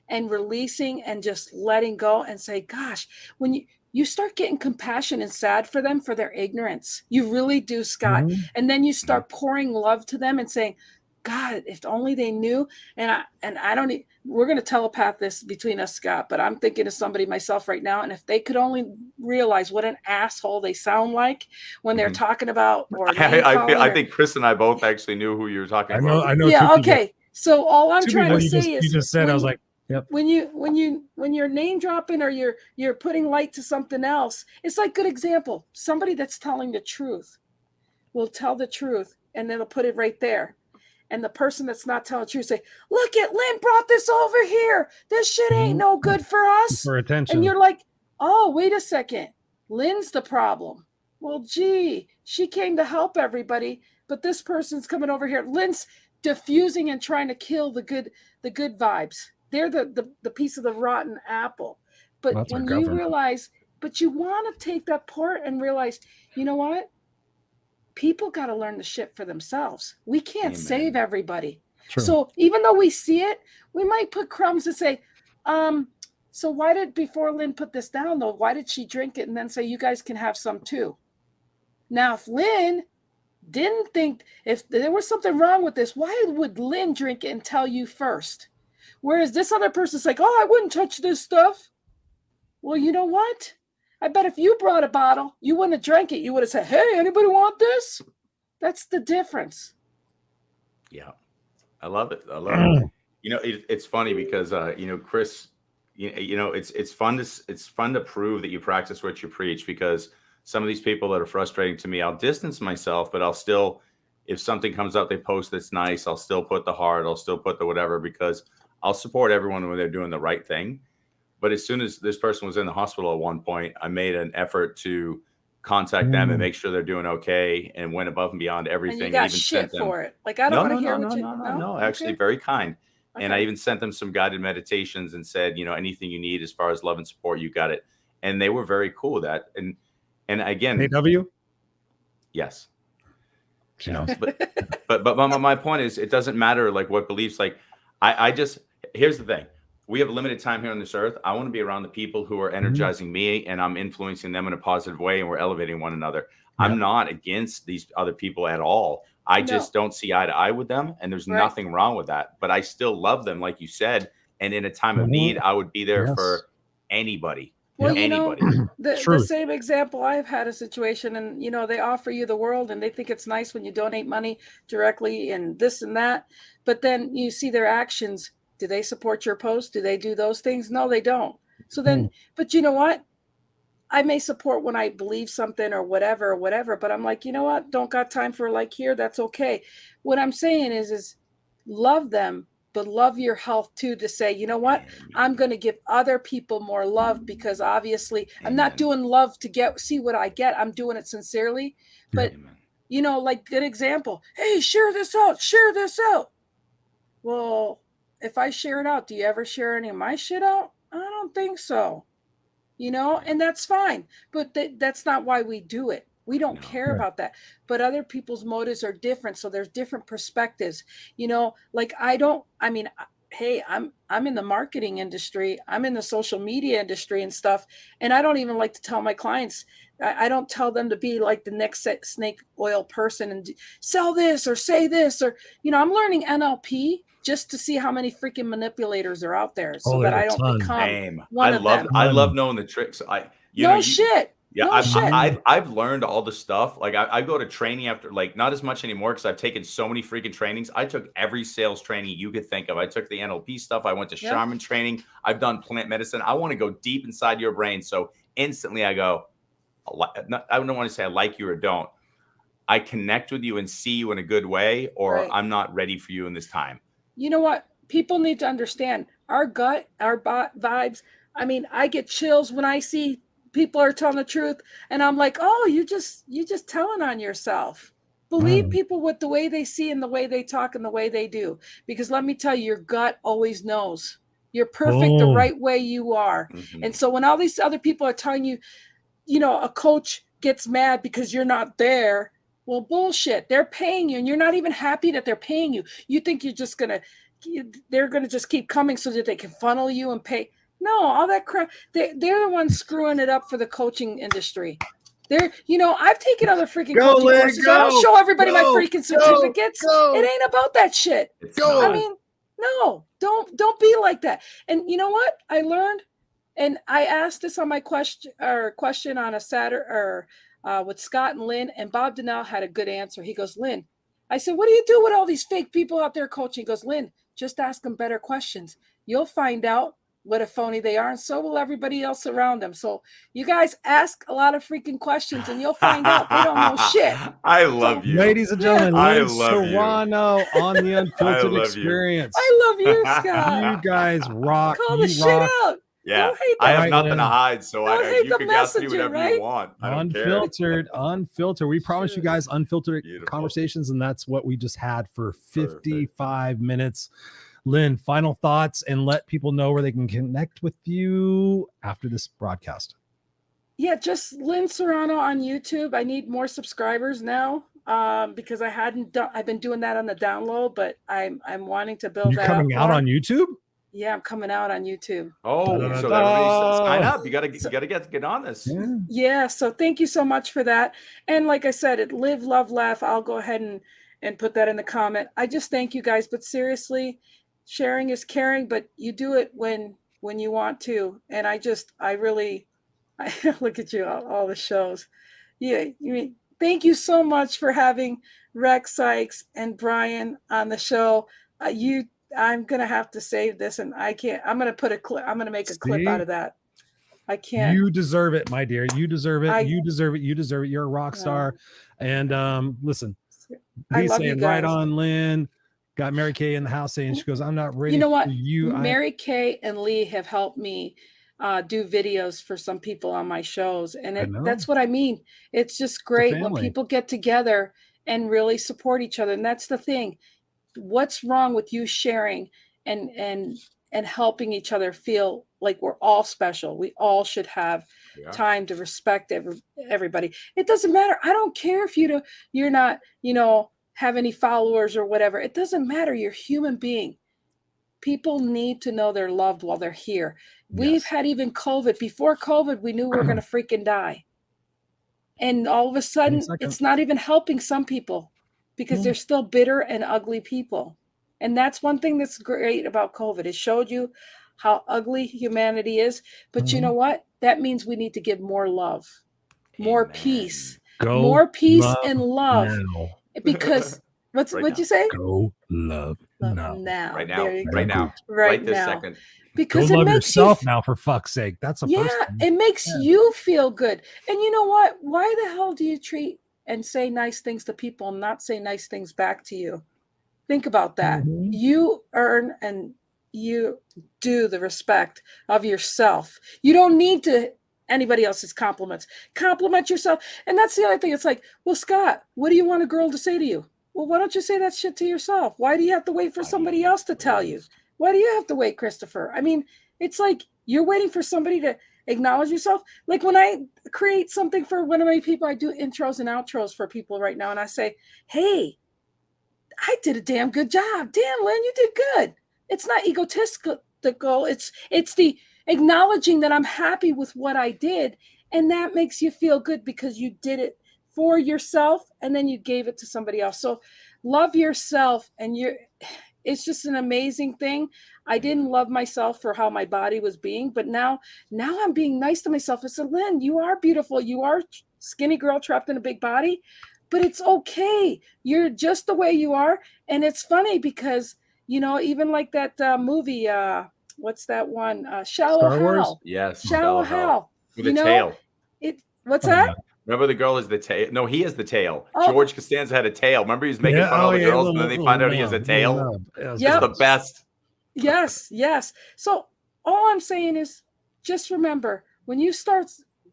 and releasing and just letting go and say, gosh, when you start getting compassion and sad for them, for their ignorance, you really do, Scott. And then you start pouring love to them and saying, God, if only they knew. And I don't need, we're going to telepath this between us, Scott, but I'm thinking of somebody myself right now. And if they could only realize what an asshole they sound like when they're talking about, or I think Chris and I both actually knew who you were talking about. I know. Yeah. Okay. So all I'm trying to say is, you just said, I was like, Yep. When you're name dropping or you're putting light to something else, it's like good example. Somebody that's telling the truth will tell the truth and it'll put it right there. And the person that's not telling the truth say, look at Lynn brought this over here. This shit ain't no good for us. For attention. And you're like, oh, wait a second. Lynn's the problem. Well, gee, she came to help everybody, but this person's coming over here. Lynn's diffusing and trying to kill the good vibes. They're the piece of the rotten apple. But That's when you realize, but you want to take that part and realize, you know what? People got to learn the shit for themselves. We can't save everybody. True. So even though we see it, we might put crumbs and say, so why did, before Lynn put this down though, why did she drink it and then say, you guys can have some too? Now, if Lynn didn't think, if there was something wrong with this, why would Lynn drink it and tell you first? Whereas this other person's like, oh, I wouldn't touch this stuff. Well, you know what? I bet if you brought a bottle, you wouldn't have drank it. You would have said, hey, anybody want this? That's the difference. Yeah. I love it. It's funny because, Chris, it's fun to prove that you practice what you preach, because some of these people that are frustrating to me, I'll distance myself, but I'll still, if something comes up, they post that's nice, I'll still put the heart, I'll still put the whatever, because I'll support everyone when they're doing the right thing. But as soon as this person was in the hospital at one point, I made an effort to contact them and make sure they're doing okay, and went above and beyond everything. And you got shit for it. Like, I don't want to hear what you... No, actually very kind. Okay. And I even sent them some guided meditations and said, anything you need as far as love and support, you got it. And they were very cool with that. And again, AW? Yes. But my point is, it doesn't matter like what beliefs, like here's the thing. We have a limited time here on this earth. I want to be around the people who are energizing me, and I'm influencing them in a positive way, and we're elevating one another. Yeah. I'm not against these other people at all. I just don't see eye to eye with them, and there's nothing wrong with that. But I still love them, like you said. And in a time of need, I would be there for anybody. Well, the same example, I've had a situation, and they offer you the world, and they think it's nice when you donate money directly and this and that. But then you see their actions. Do they support your post? Do they do those things? No, they don't. So then, but you know what? I may support when I believe something or whatever, but I'm like, you know what? Don't got time for like here. That's okay. What I'm saying is love them, but love your health too, to say, you know what? I'm going to give other people more love, because obviously I'm not doing love to see what I get. I'm doing it sincerely. But, like good example. Hey, share this out. Well, if I share it out, do you ever share any of my shit out? I don't think so. And that's fine. But that's not why we do it. We don't care about that. But other people's motives are different. So there's different perspectives. Like hey, I'm in the marketing industry. I'm in the social media industry and stuff. And I don't even like to tell my clients, I don't tell them to be like the next snake oil person and sell this or say this, or, I'm learning NLP just to see how many freaking manipulators are out there, so that I don't become one of them. I love knowing the tricks. Shit. Yeah, I've learned all the stuff. Like I go to training after, like, not as much anymore because I've taken so many freaking trainings. I took every sales training you could think of. I took the NLP stuff. I went to shaman training. I've done plant medicine. I want to go deep inside your brain. So instantly I go, I don't want to say I like you or don't. I connect with you and see you in a good way, or I'm not ready for you in this time. You know what? People need to understand our gut, our vibes. I mean, I get chills when I see people are telling the truth, and I'm like, oh, you just telling on yourself. Believe people with the way they see and the way they talk and the way they do, because let me tell you, your gut always knows. You're perfect the right way you are. And so when all these other people are telling you, a coach gets mad because you're not there, well, bullshit. They're paying you, and you're not even happy that they're paying you. You think they're gonna just keep coming so that they can funnel you and pay. No, all that crap. They're the ones screwing it up for the coaching industry. I've taken other freaking coaching courses. I don't show everybody my freaking certificates. It ain't about that shit. I mean, no, don't be like that. And you know what? I learned, and I asked this on my question on a Saturday with Scott and Lynn, and Bob Donnell had a good answer. He goes, Lynn, I said, what do you do with all these fake people out there coaching? He goes, Lynn, just ask them better questions. You'll find out what a phony they are, and so will everybody else around them. So you guys ask a lot of freaking questions, and you'll find out they don't know shit. I love you. Ladies and gentlemen, I Lynn love you. Serrano on the Unfiltered Experience. I love you, Scott. You guys rock. Call you the shit rock. out. Yeah, I have nothing to hide, so you can ask me whatever right? you want. I don't Unfiltered, care. Unfiltered. We promise you guys unfiltered Beautiful. conversations, and that's what we just had for 55 minutes. Lynn, final thoughts, and let people know where they can connect with you after this broadcast. Yeah, just Lynn Serrano on YouTube. I need more subscribers now because I've been doing that on the download, but I'm wanting to build that. You're coming out on YouTube? Yeah, I'm coming out on YouTube. Oh, so everybody sign up. You gotta get on this. Yeah. So thank you so much for that. And like I said, Live, Love, Laugh. I'll go ahead and put that in the comment. I just thank you guys. But seriously, sharing is caring, but you do it when you want to. And I look at you, all the shows. Yeah. Thank you so much for having Rex Sykes and Brian on the show. I'm going to have to save this, and I can't. I'm going to put a clip. I'm going to make a clip out of that. I can't. You deserve it, my dear. You deserve it. You deserve it. You deserve it. You're a rock star. And listen, he's saying right on, Lynn. Got Mary Kay in the house saying, she goes, I'm not ready. You know what? You. Mary Kay and Lee have helped me do videos for some people on my shows. And that's what I mean. It's just great when people get together and really support each other. And that's the thing. What's wrong with you sharing and helping each other feel like we're all special? We all should have time to respect everybody. It doesn't matter. I don't care if you're not, have any followers or whatever. It doesn't matter. You're a human being. People need to know they're loved while they're here. We've had even COVID. Before COVID, we knew we were going to freaking die. And all of a sudden, it's not even helping some people because they're still bitter and ugly people. And that's one thing that's great about COVID. It showed you how ugly humanity is. But you know what? That means we need to give more love, more peace, more peace and love. Now. Because what'd you say? Go love now. Right now. Right this now. Second. Because go it love makes yourself now, for fuck's sake. That's a first thing. It makes you feel good. And you know what? Why the hell do you treat and say nice things to people and not say nice things back to you? Think about that. You earn and you do the respect of yourself. You don't need anybody else's compliments. Compliment yourself. And that's the other thing. It's like, well, Scott, what do you want a girl to say to you? Well, why don't you say that shit to yourself? Why do you have to wait for somebody else to tell you? Why do you have to wait, Christopher? I mean, it's like you're waiting for somebody to acknowledge yourself. Like when I create something for one of my people, I do intros and outros for people right now. And I say, hey, I did a damn good job. Damn, Lynn, you did good. It's not egotistical. It's the acknowledging that I'm happy with what I did. And that makes you feel good because you did it for yourself and then you gave it to somebody else. So love yourself, and it's just an amazing thing. I didn't love myself for how my body was being, but now I'm being nice to myself. I said, Lynn, you are beautiful. You are skinny girl trapped in a big body, but it's okay. You're just the way you are. And it's funny because, even like that movie, what's that one? Shallow Hal. Yes. Shallow Hal. With a tail. What's that? Remember the girl is the tail? No, he is the tail. George Costanza had a tail. Remember he was making fun of all the girls, and then they find out he has a tail. It's the best. Yes. So all I'm saying is just remember, when you start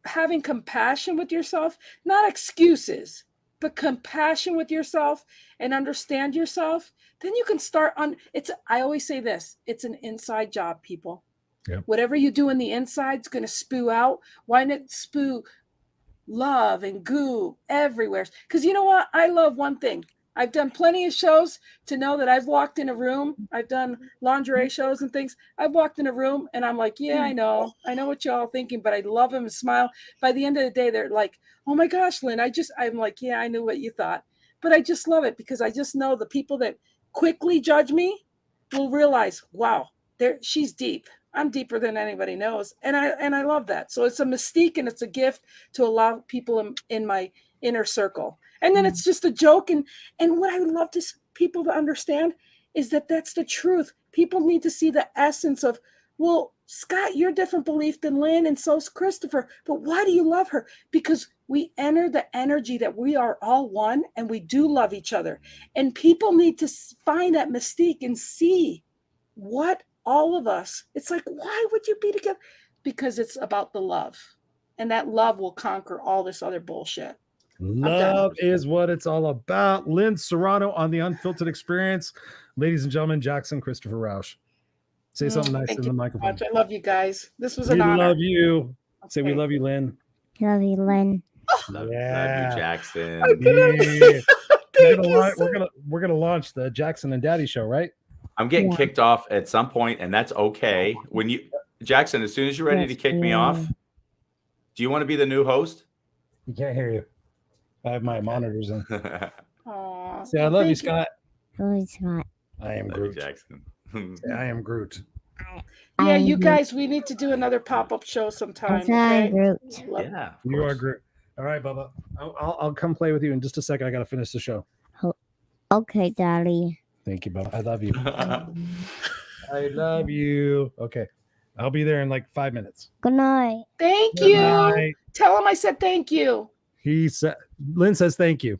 having compassion with yourself, not excuses, but compassion with yourself and understand yourself, then you can start on I always say this, it's an inside job, people. Yep. Whatever you do in the inside is going to spew out. Why not spew love and goo everywhere? Because you know what? I love one thing. I've done plenty of shows to know that I've walked in a room. I've done lingerie shows and things. I've walked in a room and I'm like, yeah, I know what y'all thinking, but I love them and smile. By the end of the day, they're like, oh my gosh, Lynn, I'm like, yeah, I knew what you thought. But I just love it because I just know the people that quickly judge me will realize, wow, she's deep. I'm deeper than anybody knows. And I love that. So it's a mystique and it's a gift to allow people in my inner circle. And then it's just a joke. And what I would love to people to understand is that that's the truth. People need to see the essence of, well, Scott, you're different belief than Lynn, and so's Christopher. But why do you love her? Because we enter the energy that we are all one, and we do love each other. And people need to find that mystique and see what all of us, it's like, why would you be together? Because it's about the love. And that love will conquer all this other bullshit. Love is what it's all about. Lynn Serrano on the Unfiltered Experience. Ladies and gentlemen, Jackson Christopher Rausch. Say something nice in the microphone. I love you guys. This was an honor. We love you. Okay. Say we love you, Lynn. Love you, Lynn. Love you, Jackson. We're gonna launch the Jackson and Daddy show, right? I'm getting kicked off at some point, and that's okay. When you, Jackson, as soon as you're ready to kick me off, do you want to be the new host? He can't hear you. I have my monitors in. Aww, Say, I love you, Scott. Love you, Scott. I am Groot. Jackson. Say, I am Groot. Yeah, you guys, we need to do another pop-up show sometime. Okay? Groot. Yeah, you are Groot. All right, Bubba. I'll come play with you in just a second. I got to finish the show. Okay, Daddy. Thank you, Bubba. I love you. I love you. Okay. I'll be there in like 5 minutes. Good night. Thank you. Night. Tell him I said thank you. He said, Lynn says thank you.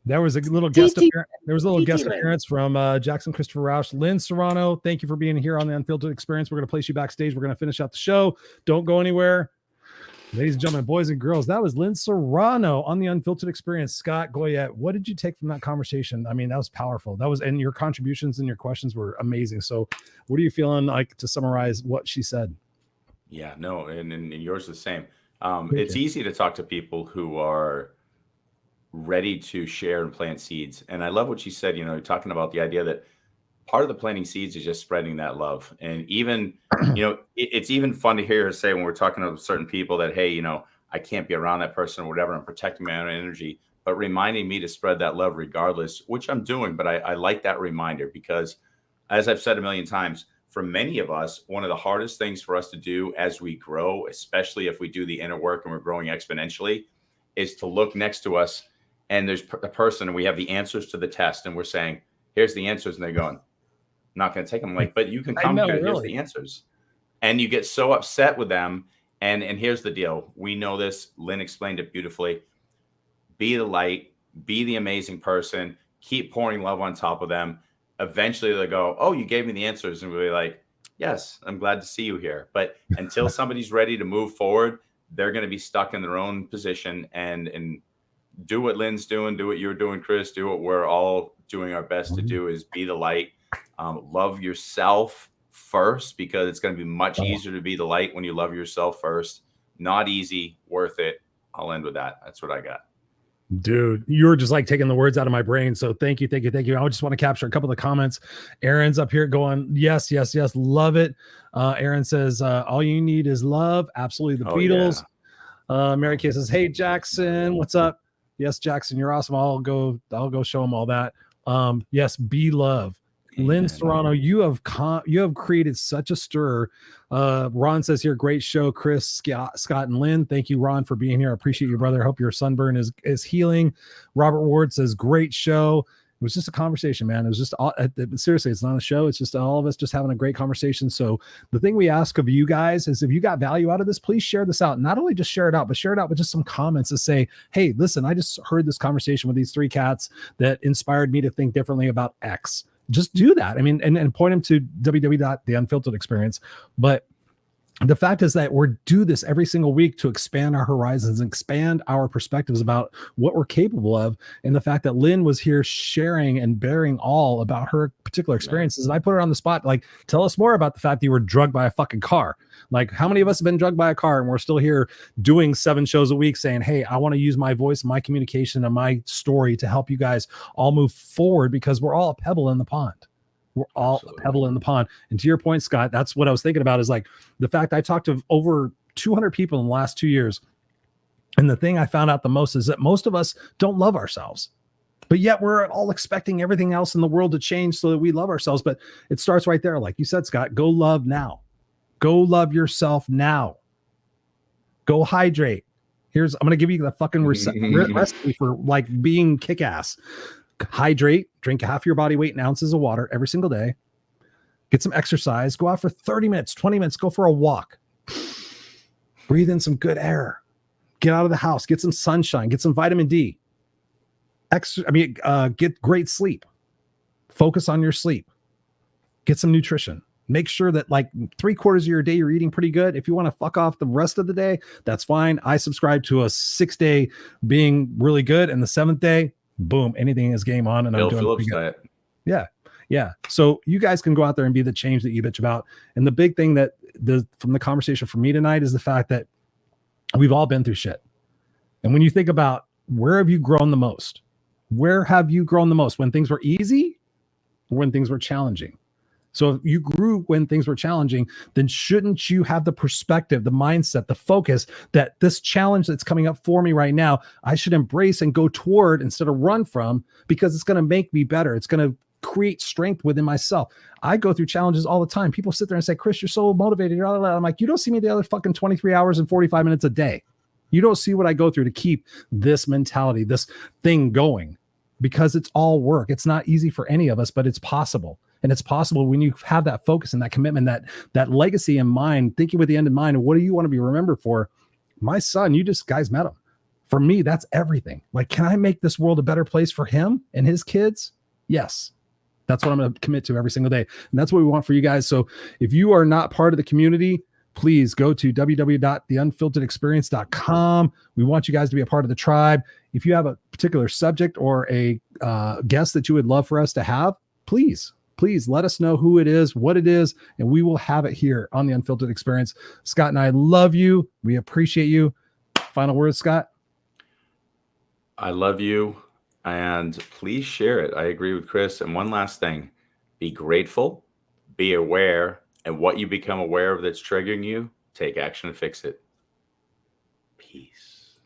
There was a little guest appearance. There was a little guest appearance from Jackson Christopher Rausch. Lynn Serrano, thank you for being here on the Unfiltered Experience. We're going to place you backstage. We're going to finish out the show. Don't go anywhere. Ladies and gentlemen, boys and girls, that was Lynn Serrano on the Unfiltered Experience. Scott Goyette, what did you take from that conversation? I mean, that was powerful. And your contributions and your questions were amazing. So what are you feeling like to summarize what she said? Yeah, no, and yours is the same. It's easy to talk to people who are ready to share and plant seeds. And I love what she said, you're talking about the idea that part of the planting seeds is just spreading that love. And even, it's even fun to hear her say when we're talking to certain people that, hey, I can't be around that person or whatever. I'm protecting my own energy, but reminding me to spread that love regardless, which I'm doing. But I like that reminder because, as I've said a million times, for many of us, one of the hardest things for us to do as we grow, especially if we do the inner work and we're growing exponentially, is to look next to us and there's a person and we have the answers to the test and we're saying, here's the answers. And they're going, I'm not going to take them. Like, but you can come here. Here's the answers. And you get so upset with them. And here's the deal. We know this. Lynn explained it beautifully. Be the light, be the amazing person, keep pouring love on top of them. Eventually they'll go, oh, you gave me the answers. And we'll be like, yes, I'm glad to see you here. But until somebody's ready to move forward, they're going to be stuck in their own position and do what Lynn's doing, do what you're doing, Chris, do what we're all doing our best to do is be the light. Love yourself first, because it's going to be much easier to be the light when you love yourself first. Not easy, worth it. I'll end with that. That's what I got. Dude, you were just like taking the words out of my brain. So thank you. I just want to capture a couple of the comments. Aaron's up here going, yes, love it. Aaron says, all you need is love. Absolutely. The Beatles. Yeah. Mary Kay says, hey, Jackson, what's up? Yes, Jackson, you're awesome. I'll go show him all that. Yes, be love. Lynn Serrano, you have created such a stir. Ron says here, great show, Chris, Scott, and Lynn. Thank you, Ron, for being here. I appreciate you, brother. I hope your sunburn is healing. Robert Ward says, great show. It was just a conversation, man. It was just seriously, it's not a show. It's just all of us just having a great conversation. So the thing we ask of you guys is if you got value out of this, please share this out. Not only just share it out, but share it out with just some comments to say, hey, listen, I just heard this conversation with these three cats that inspired me to think differently about X. Just do that. I mean, and point them to www.theunfilteredexperience. But the fact is that we do this every single week to expand our horizons and expand our perspectives about what we're capable of. And the fact that Lynn was here sharing and bearing all about her particular experiences. And I put her on the spot, like, tell us more about the fact that you were drugged by a fucking car. Like, how many of us have been drugged by a car and we're still here doing 7 shows a week saying, hey, I want to use my voice, my communication, and my story to help you guys all move forward, because we're all a pebble in the pond. We're all a pebble in the pond. And to your point, Scott, that's what I was thinking about, is like the fact I talked to over 200 people in the last 2 years. And the thing I found out the most is that most of us don't love ourselves, but yet we're all expecting everything else in the world to change so that we love ourselves. But it starts right there. Like you said, Scott, go love now. Go love yourself now. Go hydrate. I'm going to give you the fucking recipe for like being kick-ass. Hydrate, drink half your body weight in ounces of water every single day. Get some exercise, go out for 30 minutes, 20 minutes, go for a walk. Breathe in some good air. Get out of the house, get some sunshine, get some vitamin D. Get great sleep. Focus on your sleep. Get some nutrition. Make sure that like 3/4 of your day you're eating pretty good. If you want to fuck off the rest of the day, that's fine. I subscribe to a 6-day being really good, and the 7th day, boom, anything is game on, and I'm doing pretty good. Yeah. So you guys can go out there and be the change that you bitch about. And the big thing that from the conversation for me tonight is the fact that we've all been through shit. And when you think about where have you grown the most? Where have you grown the most? When things were easy or when things were challenging? So if you grew when things were challenging, then shouldn't you have the perspective, the mindset, the focus that this challenge that's coming up for me right now, I should embrace and go toward instead of run from, because it's going to make me better. It's going to create strength within myself. I go through challenges all the time. People sit there and say, Chris, you're so motivated. I'm like, you don't see me the other fucking 23 hours and 45 minutes a day. You don't see what I go through to keep this mentality, this thing going, because it's all work. It's not easy for any of us, but it's possible. And it's possible when you have that focus and that commitment, that legacy in mind, thinking with the end in mind, and what do you want to be remembered for? My son, you just guys met him. For me, that's everything. Like, can I make this world a better place for him and his kids? Yes. That's what I'm going to commit to every single day. And that's what we want for you guys. So if you are not part of the community, please go to www.theunfilteredexperience.com. We want you guys to be a part of the tribe. If you have a particular subject or a guest that you would love for us to have, please let us know who it is, what it is, and we will have it here on the Unfiltered Experience. Scott and I love you. We appreciate you. Final words, Scott? I love you, and please share it. I agree with Chris. And one last thing, be grateful, be aware, and what you become aware of that's triggering you, take action to fix it. Peace.